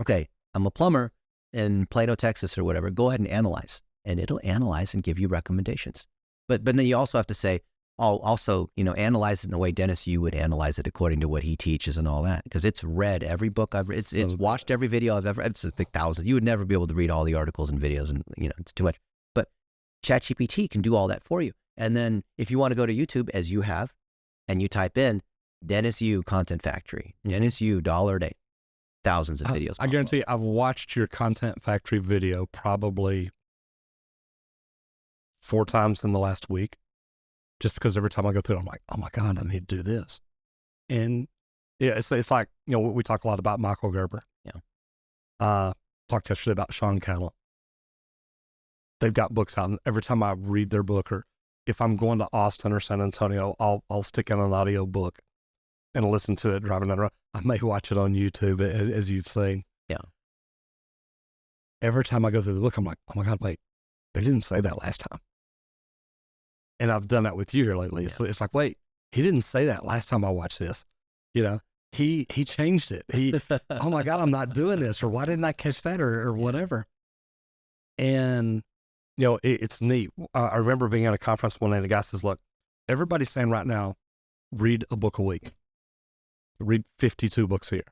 okay, I'm a plumber in Plano, Texas or whatever. Go ahead and analyze. And it'll analyze and give you recommendations. But then you also have to say, also, analyze it in the way Dennis Yu would analyze it according to what he teaches and all that. Because it's read every book I've read. It's watched every video I've ever, it's like thousands. You would never be able to read all the articles and videos, and it's too much. But ChatGPT can do all that for you. And then if you want to go to YouTube, as you have, and you type in Dennis Yu Content Factory, Dennis Yu dollar a day, thousands of videos. I guarantee you, I've watched your Content Factory video probably 4 times in the last week, just because every time I go through it, I'm like, oh my God, I need to do this. And yeah, it's like, we talk a lot about Michael Gerber. Yeah. Talked yesterday about Sean Cattle. They've got books out, and every time I read their book or if I'm going to Austin or San Antonio, I'll stick in an audio book and listen to it driving down the road. I may watch it on YouTube, as you've seen. Yeah. Every time I go through the book, I'm like, oh my God, wait, they didn't say that last time. And I've done that with you here lately. Yeah. It's like, wait, he didn't say that last time I watched this. You know, he changed it. Oh my God, I'm not doing this, or why didn't I catch that, or whatever. And, you know, it's neat. I remember being at a conference one day, and the guy says, look, everybody's saying right now, read a book a week. Read 52 books a year.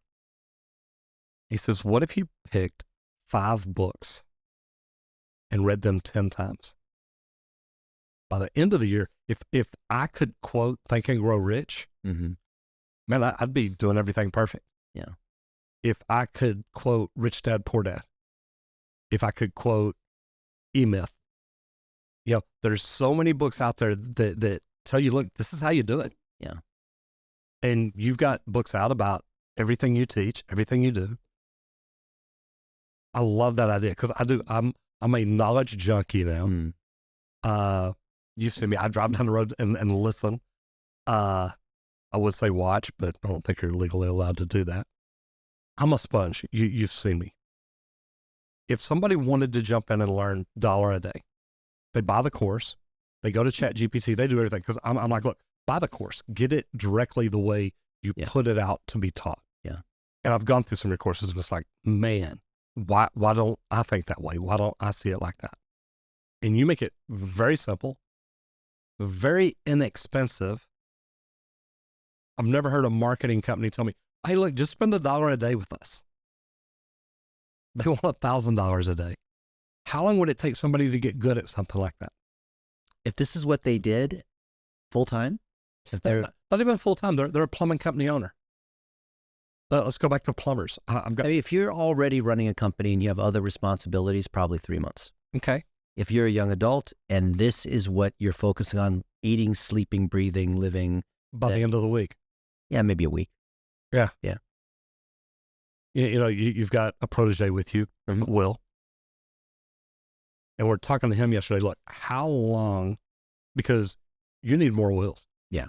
He says, what if you picked 5 books and read them 10 times? By the end of the year, if I could quote Think and Grow Rich, Mm-hmm. man, I'd be doing everything perfect. Yeah. If I could quote Rich Dad, Poor Dad, if I could quote E-Myth, you know, there's so many books out there that tell you, look, this is how you do it. Yeah. And you've got books out about everything you teach, everything you do. I love that idea because I'm a knowledge junkie now. Mm. You've seen me. I drive down the road and listen. I would say watch, but I don't think you're legally allowed to do that. I'm a sponge. You've seen me. If somebody wanted to jump in and learn $1 a day, they buy the course, they go to ChatGPT, they do everything. Because I'm like, look, buy the course, get it directly the way you put it out to be taught. Yeah. And I've gone through some of your courses and it's like, man, why don't I think that way? Why don't I see it like that? And you make it very simple, very inexpensive. I've never heard a marketing company tell me, hey, look, just spend $1 a day with us. They want $1,000 a day. How long would it take somebody to get good at something like that? If this is what they did full time, if they're not even full time, they're a plumbing company owner. Let's go back to plumbers. I mean, if you're already running a company and you have other responsibilities, probably 3 months. Okay. If you're a young adult and this is what you're focusing on, eating, sleeping, breathing, living. By the end of the week. Yeah, maybe a week. Yeah. Yeah. You know, you've got a protege with you, Will. And we're talking to him yesterday. Look, how long, because you need more Wills. Yeah.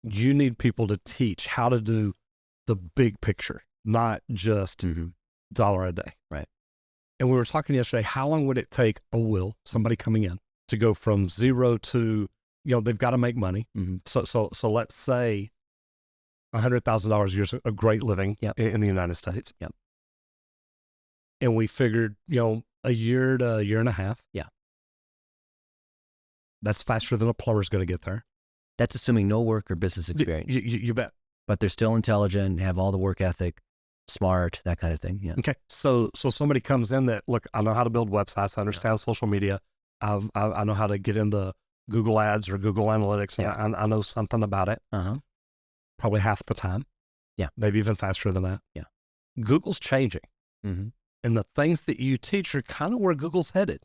You need people to teach how to do the big picture, not just $1 a day. Right. And we were talking yesterday, how long would it take a Will, somebody coming in, to go from zero to, you know, they've got to make money. So let's say $100,000 a year is a great living in the United States. Yep. And we figured, you know, a year to a year and a half. Yeah. That's faster than a plumber's going to get there. That's assuming no work or business experience. You bet. But they're still intelligent, have all the work ethic, smart, that kind of thing. Yeah. Okay. So somebody comes in that, look, I know how to build websites. I understand social media. I know how to get into Google Ads or Google Analytics. And I know something about it. Probably half the time. Yeah. Maybe even faster than that. Yeah. Google's changing. And the things that you teach are kind of where Google's headed.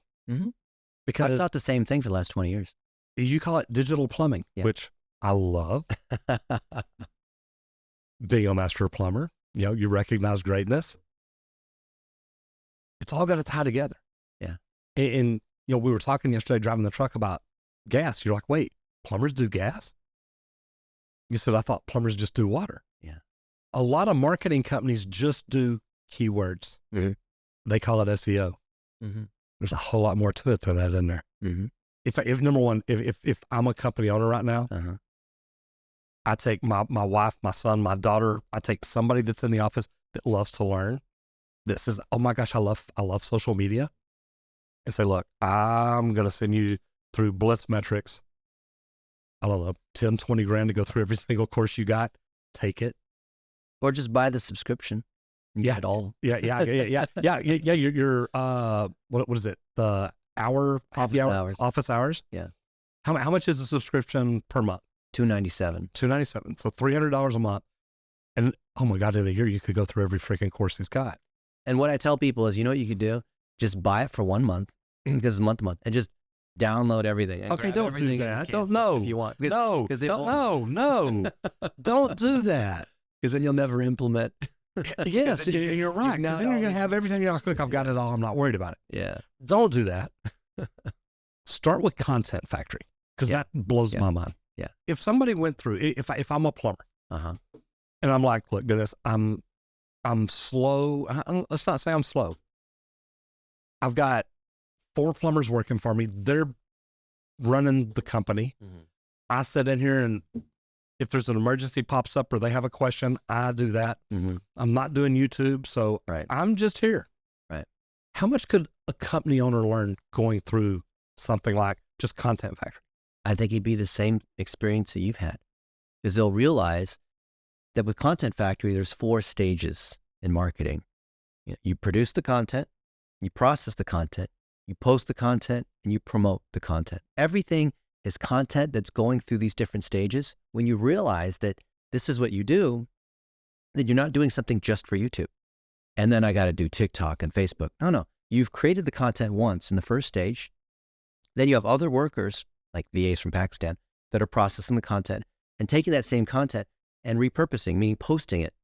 Because I've thought the same thing for the last 20 years. You call it digital plumbing, which I love. Being a master plumber, you know, you recognize greatness. It's all got to tie together. Yeah. And, you know, we were talking yesterday driving the truck about gas. You're like, wait, plumbers do gas? You said, I thought plumbers just do water. Yeah. A lot of marketing companies just do keywords. They call it SEO. There's a whole lot more to it than that in there. If number one, if I'm a company owner right now, I take my wife, my son, my daughter, I take somebody that's in the office that loves to learn, that says, oh my gosh, I love social media, and say, look, I'm going to send you through Blitz Metrics, I don't know, 10, 20 grand to go through every single course you got. Take it. Or just buy the subscription. Get it all. Yeah. Your what is it? The office hours. Yeah. How much is the subscription per month? $297. $297. So $300 a month. And oh my God, in a year you could go through every freaking course he's got. And what I tell people is, you know what you could do? Just buy it for 1 month, because it's month to month, and just download everything. Okay, don't do that. Don't if you want. No, don't do that. Because then you'll never implement. Yes, and you're right. Because then you're going to have everything. You're like, look, I've got it all. I'm not worried about it. Yeah. Don't do that. Start with Content Factory. because Yeah. that blows Yeah. my mind. Yeah. If somebody went through, if I'm a plumber Uh-huh. and I'm like, look, Dennis, I'm slow. Let's not say I'm slow. I've got 4 plumbers working for me. They're running the company. Mhm. I sit in here, and if there's an emergency pops up or they have a question, I do that. Mm-hmm. I'm not doing YouTube, so Right. I'm just here. Right. How much could a company owner learn going through something like just Content Factory? I think it'd be the same experience that you've had, because they'll realize that with Content Factory, there's 4 stages in marketing. You produce the content, you process the content, you post the content, and you promote the content. Everything is content that's going through these different stages. When you realize that this is what you do, then you're not doing something just for YouTube. And then I got to do TikTok and Facebook. No. You've created the content once in the first stage. Then you have other workers, like VAs from Pakistan, that are processing the content and taking that same content and repurposing, meaning posting it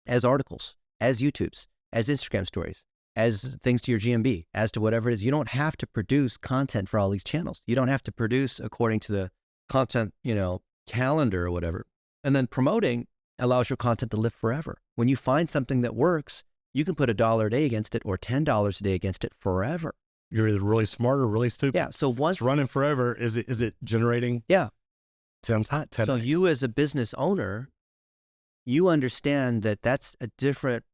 as articles, as YouTubes, as Instagram stories, as things to your GMB, as to whatever it is. You don't have to produce content for all these channels. You don't have to produce according to the content, calendar or whatever. And then promoting allows your content to live forever. When you find something that works, you can put $1 a day against it or $10 a day against it forever. You're either really smart or really stupid. Yeah. So once It's running forever. Is it generating? Yeah. 10 So you as a business owner, you understand that that's a different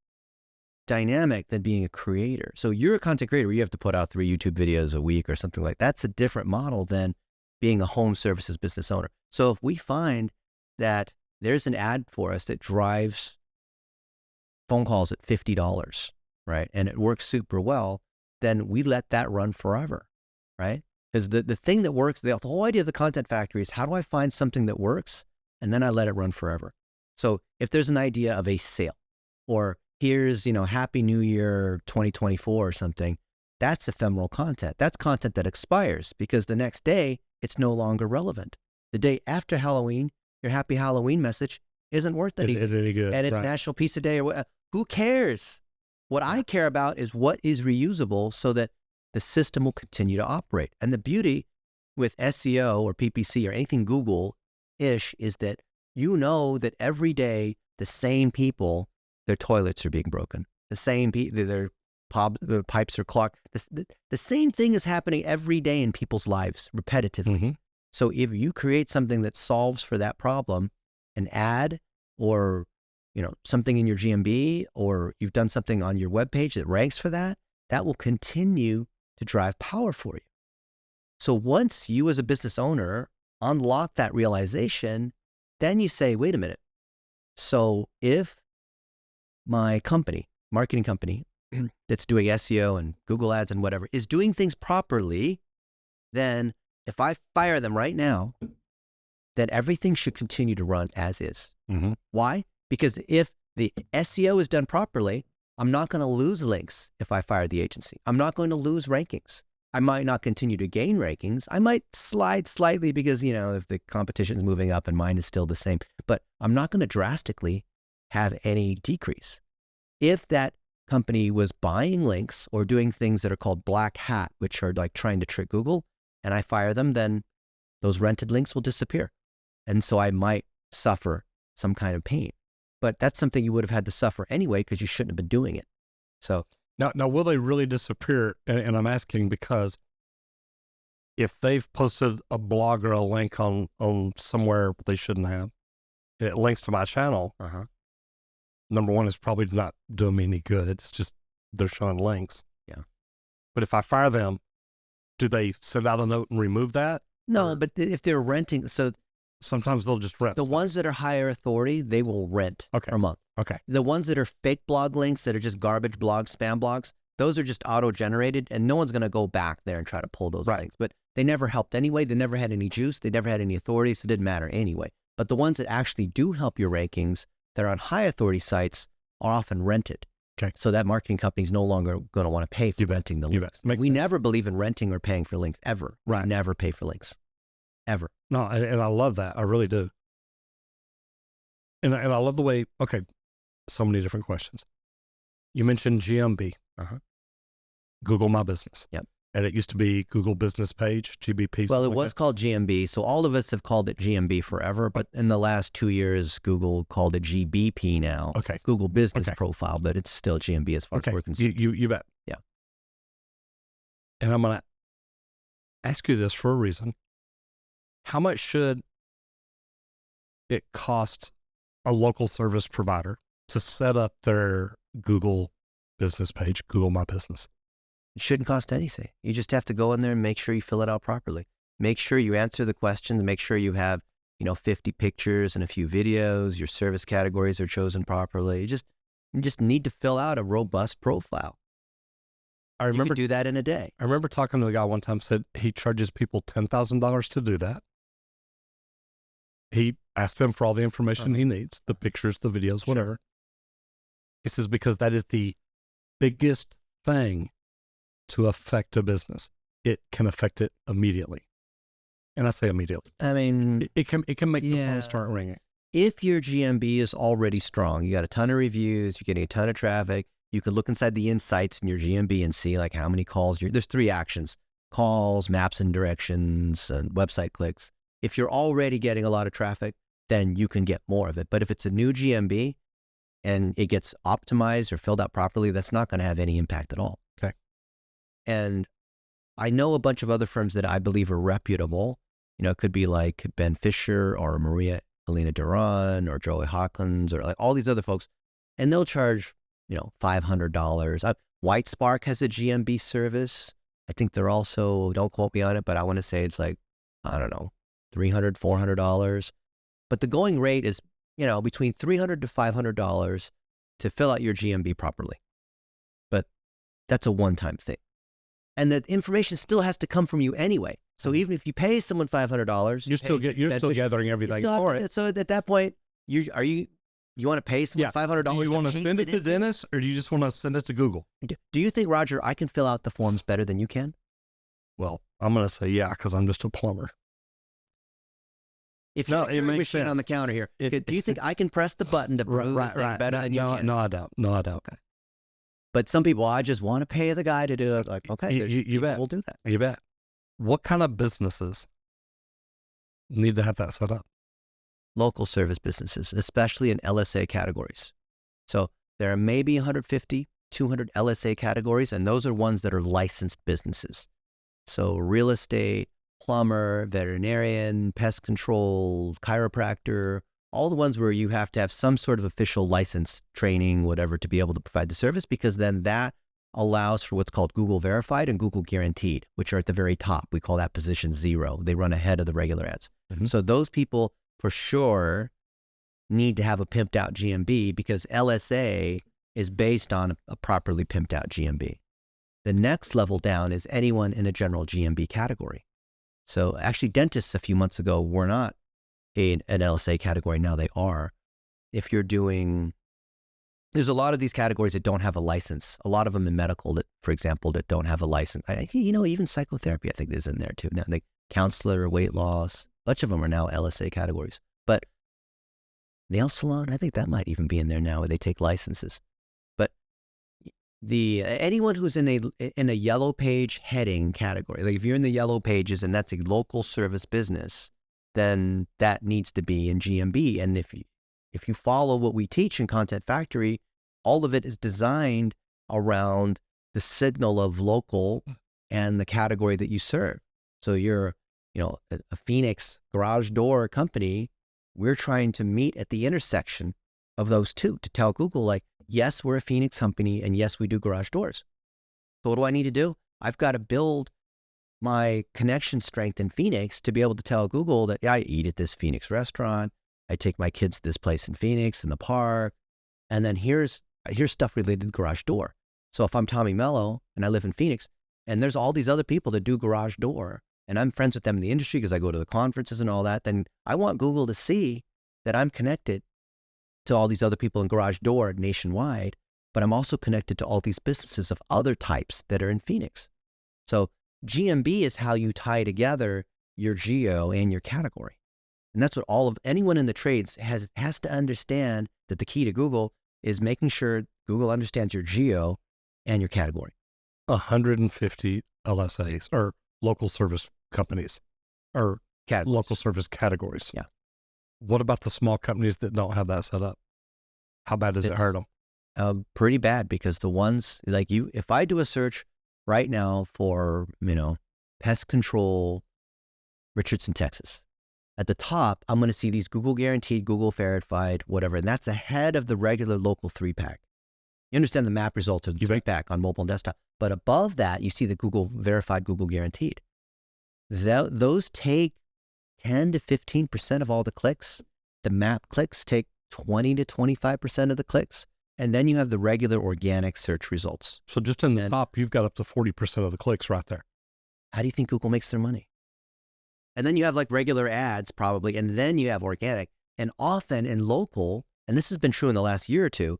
dynamic than being a creator. So you're a content creator where you have to put out 3 YouTube videos a week or something like that. That's a different model than being a home services business owner. So if we find that there's an ad for us that drives phone calls at $50, right? And it works super well, then we let that run forever, right? Because the thing that works, the whole idea of the Content Factory is how do I find something that works? And then I let it run forever. So if there's an idea of a sale or here's, Happy New Year 2024 or something, that's ephemeral content. That's content that expires because the next day it's no longer relevant. The day after Halloween, your Happy Halloween message isn't worth anything. It any good. And it's right. National Pizza Day or what, who cares? What I care about is what is reusable so that the system will continue to operate. And the beauty with SEO or PPC or anything Google-ish is that that every day the same people, their toilets are being broken. The same people, their pipes are clogged. The same thing is happening every day in people's lives repetitively. Mm-hmm. So if you create something that solves for that problem, an ad or something in your GMB, or you've done something on your webpage that ranks for that, that will continue to drive power for you. So once you as a business owner unlock that realization, then you say, wait a minute. So if my company, marketing company that's doing SEO and Google ads and whatever is doing things properly, then if I fire them right now, then everything should continue to run as is. Mm-hmm. Why? Because if the SEO is done properly, I'm not going to lose links if I fire the agency. I'm not going to lose rankings. I might not continue to gain rankings. I might slide slightly because, if the competition is moving up and mine is still the same, but I'm not going to drastically have any decrease. If that company was buying links or doing things that are called black hat, which are like trying to trick Google, and I fire them, then those rented links will disappear. And so I might suffer some kind of pain. But that's something you would have had to suffer anyway because you shouldn't have been doing it. So now will they really disappear? And I'm asking because if they've posted a blog or a link on somewhere they shouldn't have, and it links to my channel, number one, it's probably not doing me any good. It's just they're showing links. Yeah. But if I fire them, do they send out a note and remove that? no, Or but if they're renting, so sometimes they'll just rent. the ones that are higher authority, they will rent Okay. per month. Okay. The ones that are fake blog links that are just garbage blogs, spam blogs, those are just auto-generated and no one's going to go back there and try to pull those Right. links. But they never helped anyway. They never had any juice. They never had any authority, so it didn't matter anyway. But the ones that actually do help your rankings that are on high authority sites are often rented. Okay. So that marketing company is no longer going to want to pay for renting the You links. bet. Makes We sense. never believe in renting or paying for links ever. Right. We never pay for links. Ever. No, and I love that. I really do. And I love the way, okay, so many different questions. You mentioned GMB. Google My Business. Yep. And it used to be Google Business Page, GBP. Well, it like was that. called GMB. So all of us have called it GMB forever. But in the last 2 years, Google called it GBP now. Okay. Google Business Okay. Profile, but it's still GMB as far as Okay. we're concerned. You bet. Yeah. And I'm going to ask you this for a reason. How much should it cost a local service provider to set up their Google Business Page, Google My Business? It shouldn't cost anything. You just have to go in there and make sure you fill it out properly. Make sure you answer the questions. Make sure you have, 50 pictures and a few videos. Your service categories are chosen properly. You just need to fill out a robust profile. I You remember can do that in a day. I remember talking to a guy one time, said he charges people $10,000 to do that. He asked them for all the information he needs, the pictures, the videos, whatever. He says, because that is the biggest thing to affect a business. It can affect it immediately. And I say immediately. I mean, It can make the Yeah. phone start ringing. if your GMB is already strong, you got a ton of reviews, you're getting a ton of traffic, you could look inside the insights in your GMB and see like how many calls there's 3 actions: calls, maps and directions, and website clicks. If you're already getting a lot of traffic, then you can get more of it. But if it's a new GMB and it gets optimized or filled out properly, that's not going to have any impact at all. Okay. And I know a bunch of other firms that I believe are reputable. It could be like Ben Fisher or Maria Elena Duran or Joey Hawkins or like all these other folks. And they'll charge, $500. White Spark has a GMB service. I think they're also, don't quote me on it, but I want to say it's like, I don't know, $300, $400. But the going rate is, between $300 to $500 to fill out your GMB properly. But that's a one-time thing. And the information still has to come from you anyway. So even if you pay someone $500, You're still gathering everything for it. So at that point, you want to pay someone $500? Do you want to send it to Dennis, or do you just want to send it to Google? Do you think, Roger, I can fill out the forms better than you can? Well, I'm going to say yeah, because I'm just a plumber. If you No, have it a makes machine on the sense. counter here, do you think I can press the button to prove the thing better than you can? No, I don't. No, I don't. Okay. But some people, I just want to pay the guy to do it. Like, okay, You bet. We'll do that. You bet. What kind of businesses need to have that set up? Local service businesses, especially in LSA categories. So there are maybe 150, 200 LSA categories, and those are ones that are licensed businesses. So real estate, plumber, veterinarian, pest control, chiropractor, all the ones where you have to have some sort of official license, training, whatever, to be able to provide the service, because then that allows for what's called Google Verified and Google Guaranteed, which are at the very top. We call that position 0. They run ahead of the regular ads. Mhm. So those people for sure need to have a pimped out GMB, because LSA is based on a properly pimped out GMB. The next level down is anyone in a general GMB category. So actually dentists a few months ago were not an LSA category. Now they are. If you're doing, there's a lot of these categories that don't have a license. A lot of them in medical, that, for example, that don't have a license. Even psychotherapy, I think, is in there too. Now, like counselor, weight loss, a bunch of them are now LSA categories. But nail salon, I think that might even be in there now, where they take licenses. But anyone who's in a yellow page heading category, like if you're in the yellow pages and that's a local service business, then that needs to be in GMB. And if you follow what we teach in Content Factory, all of it is designed around the signal of local and the category that you serve. So you're, a Phoenix garage door company. We're trying to meet at the intersection of those two to tell Google, like, yes, we're a Phoenix company, and yes, we do garage doors. So what do I need to do? I've got to build my connection strength in Phoenix to be able to tell Google that, yeah, I eat at this Phoenix restaurant. I take my kids to this place in Phoenix in the park. And then here's stuff related to garage door. So if I'm Tommy Mello and I live in Phoenix, and there's all these other people that do garage door, and I'm friends with them in the industry because I go to the conferences and all that, then I want Google to see that I'm connected to all these other people in garage door nationwide, but I'm also connected to all these businesses of other types that are in Phoenix. So GMB is how you tie together your geo and your category. And that's what anyone in the trades has to understand, that the key to Google is making sure Google understands your geo and your category. 150 LSAs or local service companies or Categories. local service categories. Yeah. What about the small companies that don't have that set up? How bad does it hurt them? Pretty bad, because the ones like you, if I do a search right now for, pest control, Richardson, Texas, at the top, I'm going to see these Google guaranteed, Google verified, whatever. And that's ahead of the regular local 3-pack. You understand the map results of the 3-pack on mobile and desktop. But above that, you see the Google verified, Google guaranteed. Those take 10 to 15% of all the clicks. The map clicks take 20 to 25% of the clicks. And then you have the regular organic search results. So just in the top, you've got up to 40% of the clicks right there. How do you think Google makes their money? And then you have like regular ads probably, and then you have organic. And often in local, and this has been true in the last year or two,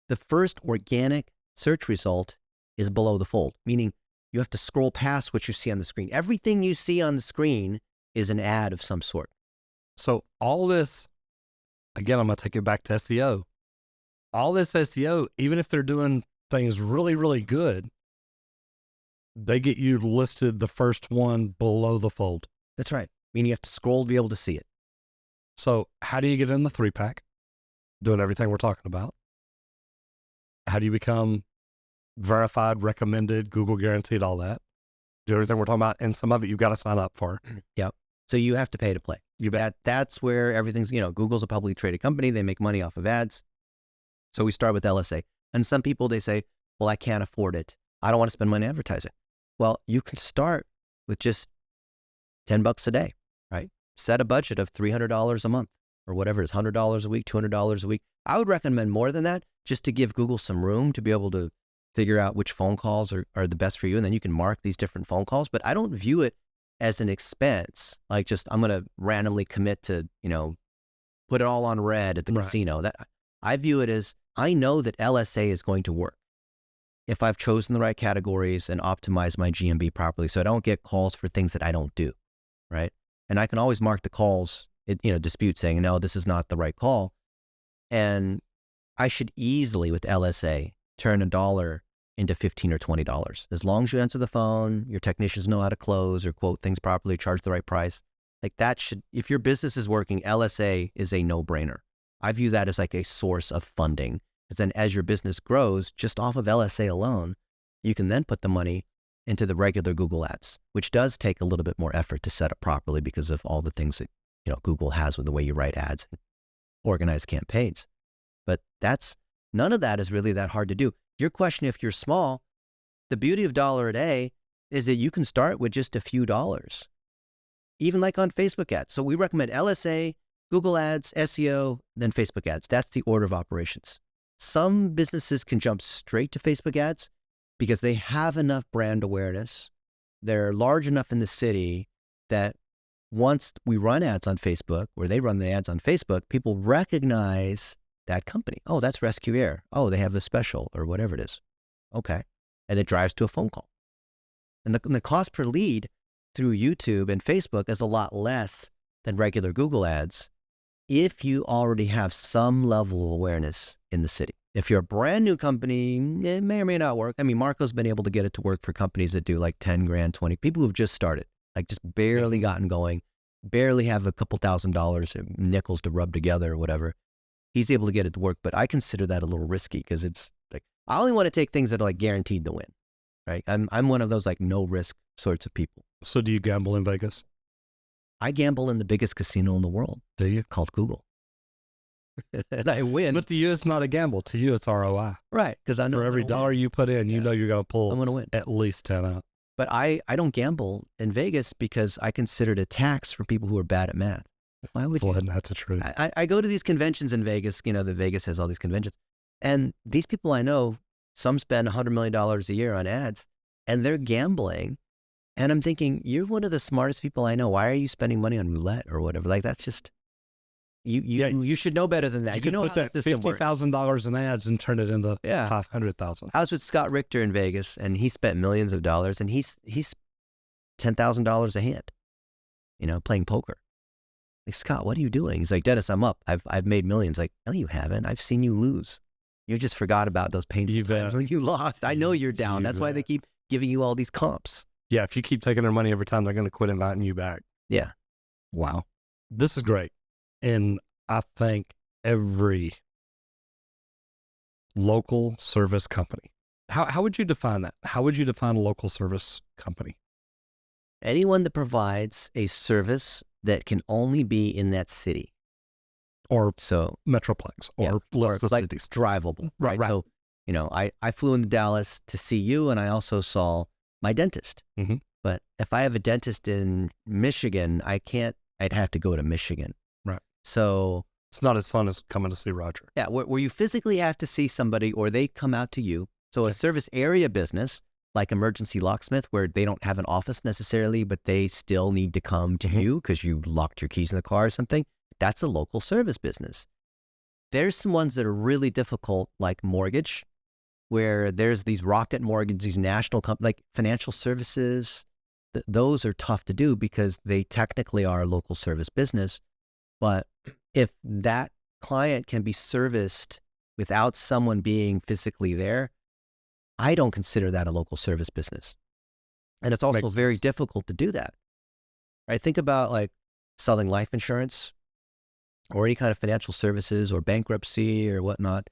the first organic search result is below the fold, meaning you have to scroll past what you see on the screen. Everything you see on the screen is an ad of some sort. So all this, again, I'm going to take it back to SEO. All this SEO, even if they're doing things really, really good, they get you listed the first one below the fold. That's right. Meaning you have to scroll to be able to see it. So how do you get in the 3-pack? Doing everything we're talking about. How do you become verified, recommended, Google guaranteed, all that? Do everything we're talking about. And some of it you've got to sign up for. Yep. So you have to pay to play. You bet. That's where everything's, Google's a publicly traded company. They make money off of ads. So we start with LSA. And some people, they say, well, I can't afford it. I don't want to spend money on advertising. Well, you can start with just $10 a day, right? Set a budget of $300 a month or whatever it is, $100 a week, $200 a week. I would recommend more than that, just to give Google some room to be able to figure out which phone calls are the best for you. And then you can mark these different phone calls. But I don't view it as an expense, like just I'm going to randomly commit to, put it all on red at the casino. That I view it as, I know that LSA is going to work if I've chosen the right categories and optimized my GMB properly, so I don't get calls for things that I don't do, right? And I can always mark the calls, dispute, saying, no, this is not the right call. And I should easily, with LSA, turn $1 into $15 or $20. As long as you answer the phone, your technicians know how to close or quote things properly, charge the right price. Like that should, if your business is working, LSA is a no-brainer. I view that as like a source of funding. Because then as your business grows, just off of LSA alone, you can then put the money into the regular Google ads, which does take a little bit more effort to set up properly because of all the things that, Google has with the way you write ads and organize campaigns. But none of that is really that hard to do. Your question, if you're small, the beauty of $1 a day is that you can start with just a few dollars, even like on Facebook ads. So we recommend LSA, Google ads, SEO, then Facebook ads. That's the order of operations. Some businesses can jump straight to Facebook ads because they have enough brand awareness. They're large enough in the city that once we run ads on Facebook, or they run the ads on Facebook, people recognize that company. Oh, that's Rescue Air. Oh, they have a special or whatever it is. Okay. And it drives to a phone call. And the cost per lead through YouTube and Facebook is a lot less than regular Google ads if you already have some level of awareness in the city. If you're a brand new company, it may or may not work. I mean, Marco's been able to get it to work for companies that do like 10 grand, 20, people who've just started, like just barely gotten going, barely have a couple $1,000 nickels to rub together or whatever. He's able to get it to work, but I consider that a little risky because it's like, I only want to take things that are like guaranteed to win, right? I'm one of those like no risk sorts of people. So do you gamble in Vegas? I gamble in the biggest casino in the world. Do you? Called Google. And I win. But to you, it's not a gamble. To you, it's ROI. Right. Because I know for every dollar you put in, you know you're going to pull I'm going to win. At least 10 out. But I don't gamble in Vegas because I consider it a tax for people who are bad at math. Why would you? That's the truth. I go to these conventions in Vegas, the Vegas has all these conventions. And these people I know, some spend $100 million a year on ads and they're gambling. And I'm thinking, you're one of the smartest people I know. Why are you spending money on roulette or whatever? Like, that's just, you should know better than that. You know put that $50,000 in ads and turn it into $500,000. I was with Scott Richter in Vegas and he spent millions of dollars and he's $10,000 a hand, playing poker. Like, Scott, what are you doing? He's like, Dennis, I'm up. I've made millions. Like, no, you haven't. I've seen you lose. You just forgot about those painful times when you lost. I know you're down. That's why they keep giving you all these comps. Yeah, if you keep taking their money every time, they're going to quit inviting you back. Yeah. Wow. This is great. And I think every local service company, how would you define that? How would you define a local service company? Anyone that provides a service that can only be in that city. Or So Metroplex or yeah, list or of like cities. drivable, right? Right. So, you know, I flew into Dallas to see you, and I also saw my dentist. Mm-hmm. But if I have a dentist in Michigan, I'd have to go to Michigan. Right. So It's not as fun as coming to see Roger. yeah, where you physically have to see somebody or they come out to you. So a service area business like Emergency Locksmith, where they don't have an office necessarily, but they still need to come to you because you locked your keys in the car or something, that's a local service business. There's some ones that are really difficult, like mortgage, where there's these rocket mortgages, these national companies, like financial services. Those are tough to do because they technically are a local service business. But if that client can be serviced without someone being physically there, I don't consider that a local service business. And it's also very difficult to do that. Right? Think about like selling life insurance or any kind of financial services or bankruptcy or whatnot.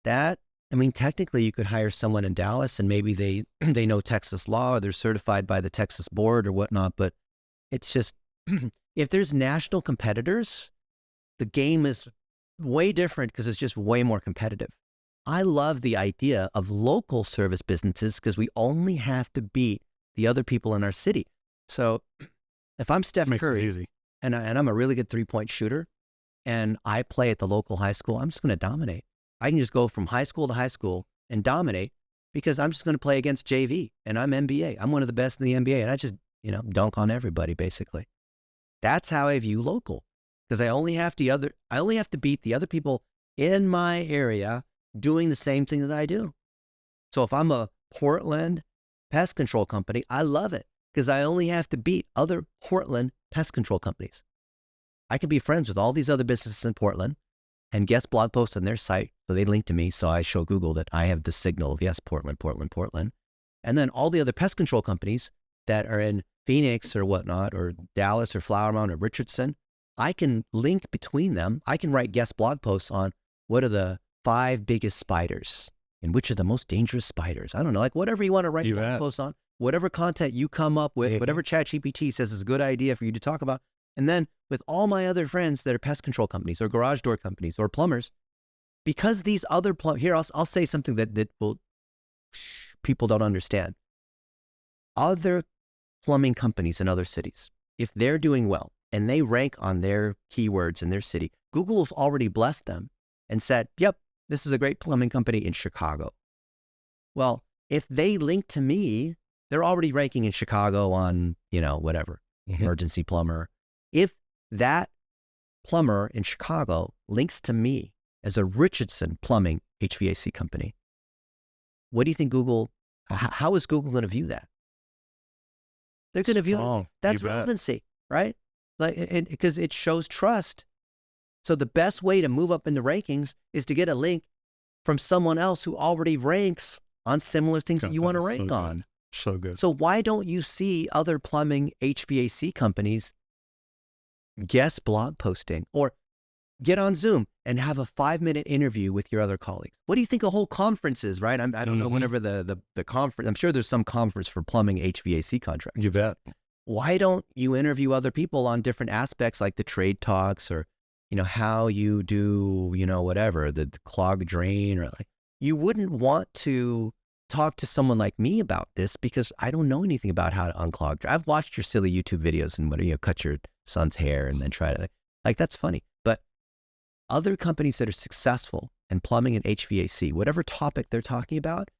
Technically you could hire someone in Dallas and maybe they know Texas law or they're certified by the Texas board or whatnot, but it's just, if there's national competitors, the game is way different because it's just way more competitive. I love the idea of local service businesses because we only have to beat the other people in our city. So if I'm Steph Curry easy. and I'm a really good 3-point shooter and I play at the local high school, I'm just going to dominate. I can just go from high school to high school and dominate because I'm just going to play against JV and I'm NBA. I'm one of the best in the NBA and I just, dunk on everybody basically. That's how I view local because I only have to beat the other people in my area doing the same thing that I do. So if I'm a Portland pest control company, I love it because I only have to beat other Portland pest control companies. I can be friends with all these other businesses in Portland and guest blog posts on their site. So they link to me. So I show Google that I have the signal of yes, Portland, Portland, Portland. And then all the other pest control companies that are in Phoenix or whatnot, or Dallas or Flower Mound or Richardson, I can link between them. I can write guest blog posts on what are the 5 biggest spiders and which are the most dangerous spiders. I don't know, like whatever you want to write blog posts on, whatever content you come up with, whatever ChatGPT says is a good idea for you to talk about. And then with all my other friends that are pest control companies or garage door companies or plumbers, because these other here, I'll say something that will people don't understand. Other plumbing companies in other cities, if they're doing well and they rank on their keywords in their city, Google's already blessed them and said, yep, this is a great plumbing company in Chicago. Well, if they link to me, they're already ranking in Chicago on, whatever, emergency plumber. If that plumber in Chicago links to me as a Richardson plumbing HVAC company, what do you think how is Google going to view that? They're going to view it. That's relevancy, right? Because it shows trust. So the best way to move up in the rankings is to get a link from someone else who already ranks on similar things that you want to rank on. So good. So why don't you see other plumbing HVAC companies guest blog posting or get on Zoom and have a 5-minute interview with your other colleagues? What do you think a whole conference is, right? I don't know, whenever the conference, I'm sure there's some conference for plumbing HVAC contracts. You bet. Why don't you interview other people on different aspects like the trade talks or, how you do, whatever, the clog drain or like, you wouldn't want to talk to someone like me about this because I don't know anything about how to unclog. I've watched your silly YouTube videos and cut your son's hair and then try to like that's funny. But other companies that are successful in plumbing and HVAC, whatever topic they're talking about,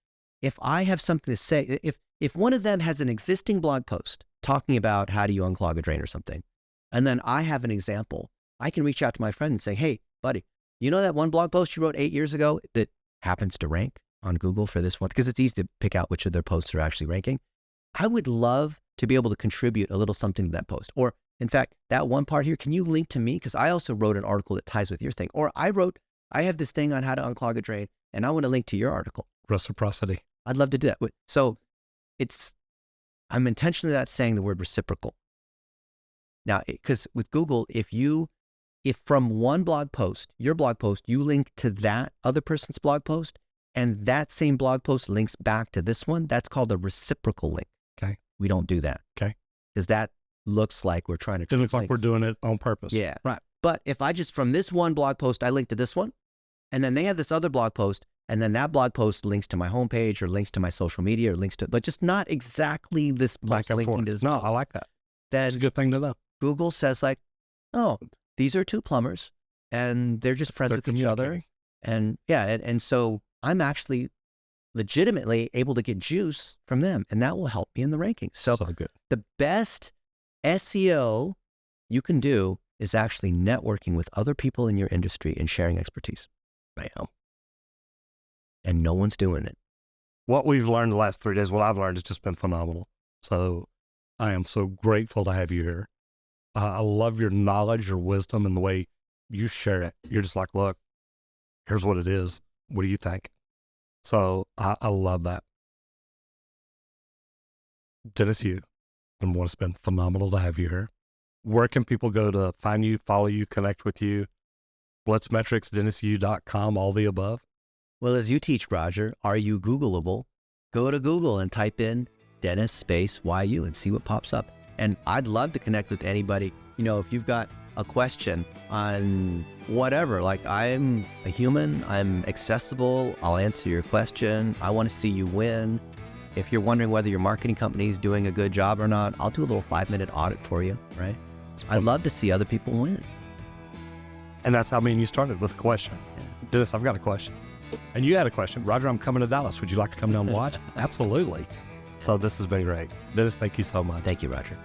if I have something to say, if one of them has an existing blog post talking about how do you unclog a drain or something, and then I have an example, I can reach out to my friend and say, hey, buddy, you know that one blog post you wrote 8 years ago that happens to rank on Google for this one? Because it's easy to pick out which of their posts are actually ranking. I would love to be able to contribute a little something to that post. Or in fact, that one part here, can you link to me? Because I also wrote an article that ties with your thing. Or I have this thing on how to unclog a drain and I want to link to your article. Reciprocity. I'd love to do that. So I'm intentionally not saying the word reciprocal. Now, because with Google, if from one blog post, your blog post, you link to that other person's blog post, and that same blog post links back to this one, that's called a reciprocal link. Okay. We don't do that. Okay. Because that looks like we're trying to. It looks like we're doing it on purpose. Yeah. Right. But if I just, from this one blog post, I link to this one, and then they have this other blog post, and then that blog post links to my homepage or links to my social media or links to, but just not exactly this Back post and linking forth. to this No, post. I like that. Then It's a good thing to know. Google says like, oh, these are two plumbers and they're just friends They're with each other. communicating. And yeah, and so I'm actually legitimately able to get juice from them, and that will help me in the rankings. So good. the best SEO you can do is actually networking with other people in your industry and sharing expertise. Bam. And no one's doing it. What we've learned the last 3 days, what I've learned has just been phenomenal. So I am so grateful to have you here. I love your knowledge, your wisdom, and the way you share it. You're just like, look, here's what it is. What do you think? So I love that. Dennis, it's been phenomenal to have you here. Where can people go to find you, follow you, connect with you? Blitzmetrics, DennisYu.com, all the above. Well, as you teach, Roger, are you Googleable? Go to Google and type in Dennis space YU and see what pops up. And I'd love to connect with anybody. You know, if you've got a question on whatever, like I'm a human, I'm accessible, I'll answer your question. I want to see you win. If you're wondering whether your marketing company is doing a good job or not, I'll do a little 5-minute audit for you, right? I'd love to see other people win. And that's how me and you started, with a question. Yeah. Dennis, I've got a question. And you had a question. Roger, I'm coming to Dallas. Would you like to come down and watch? Absolutely. So this has been great. Dennis, thank you so much. Thank you, Roger.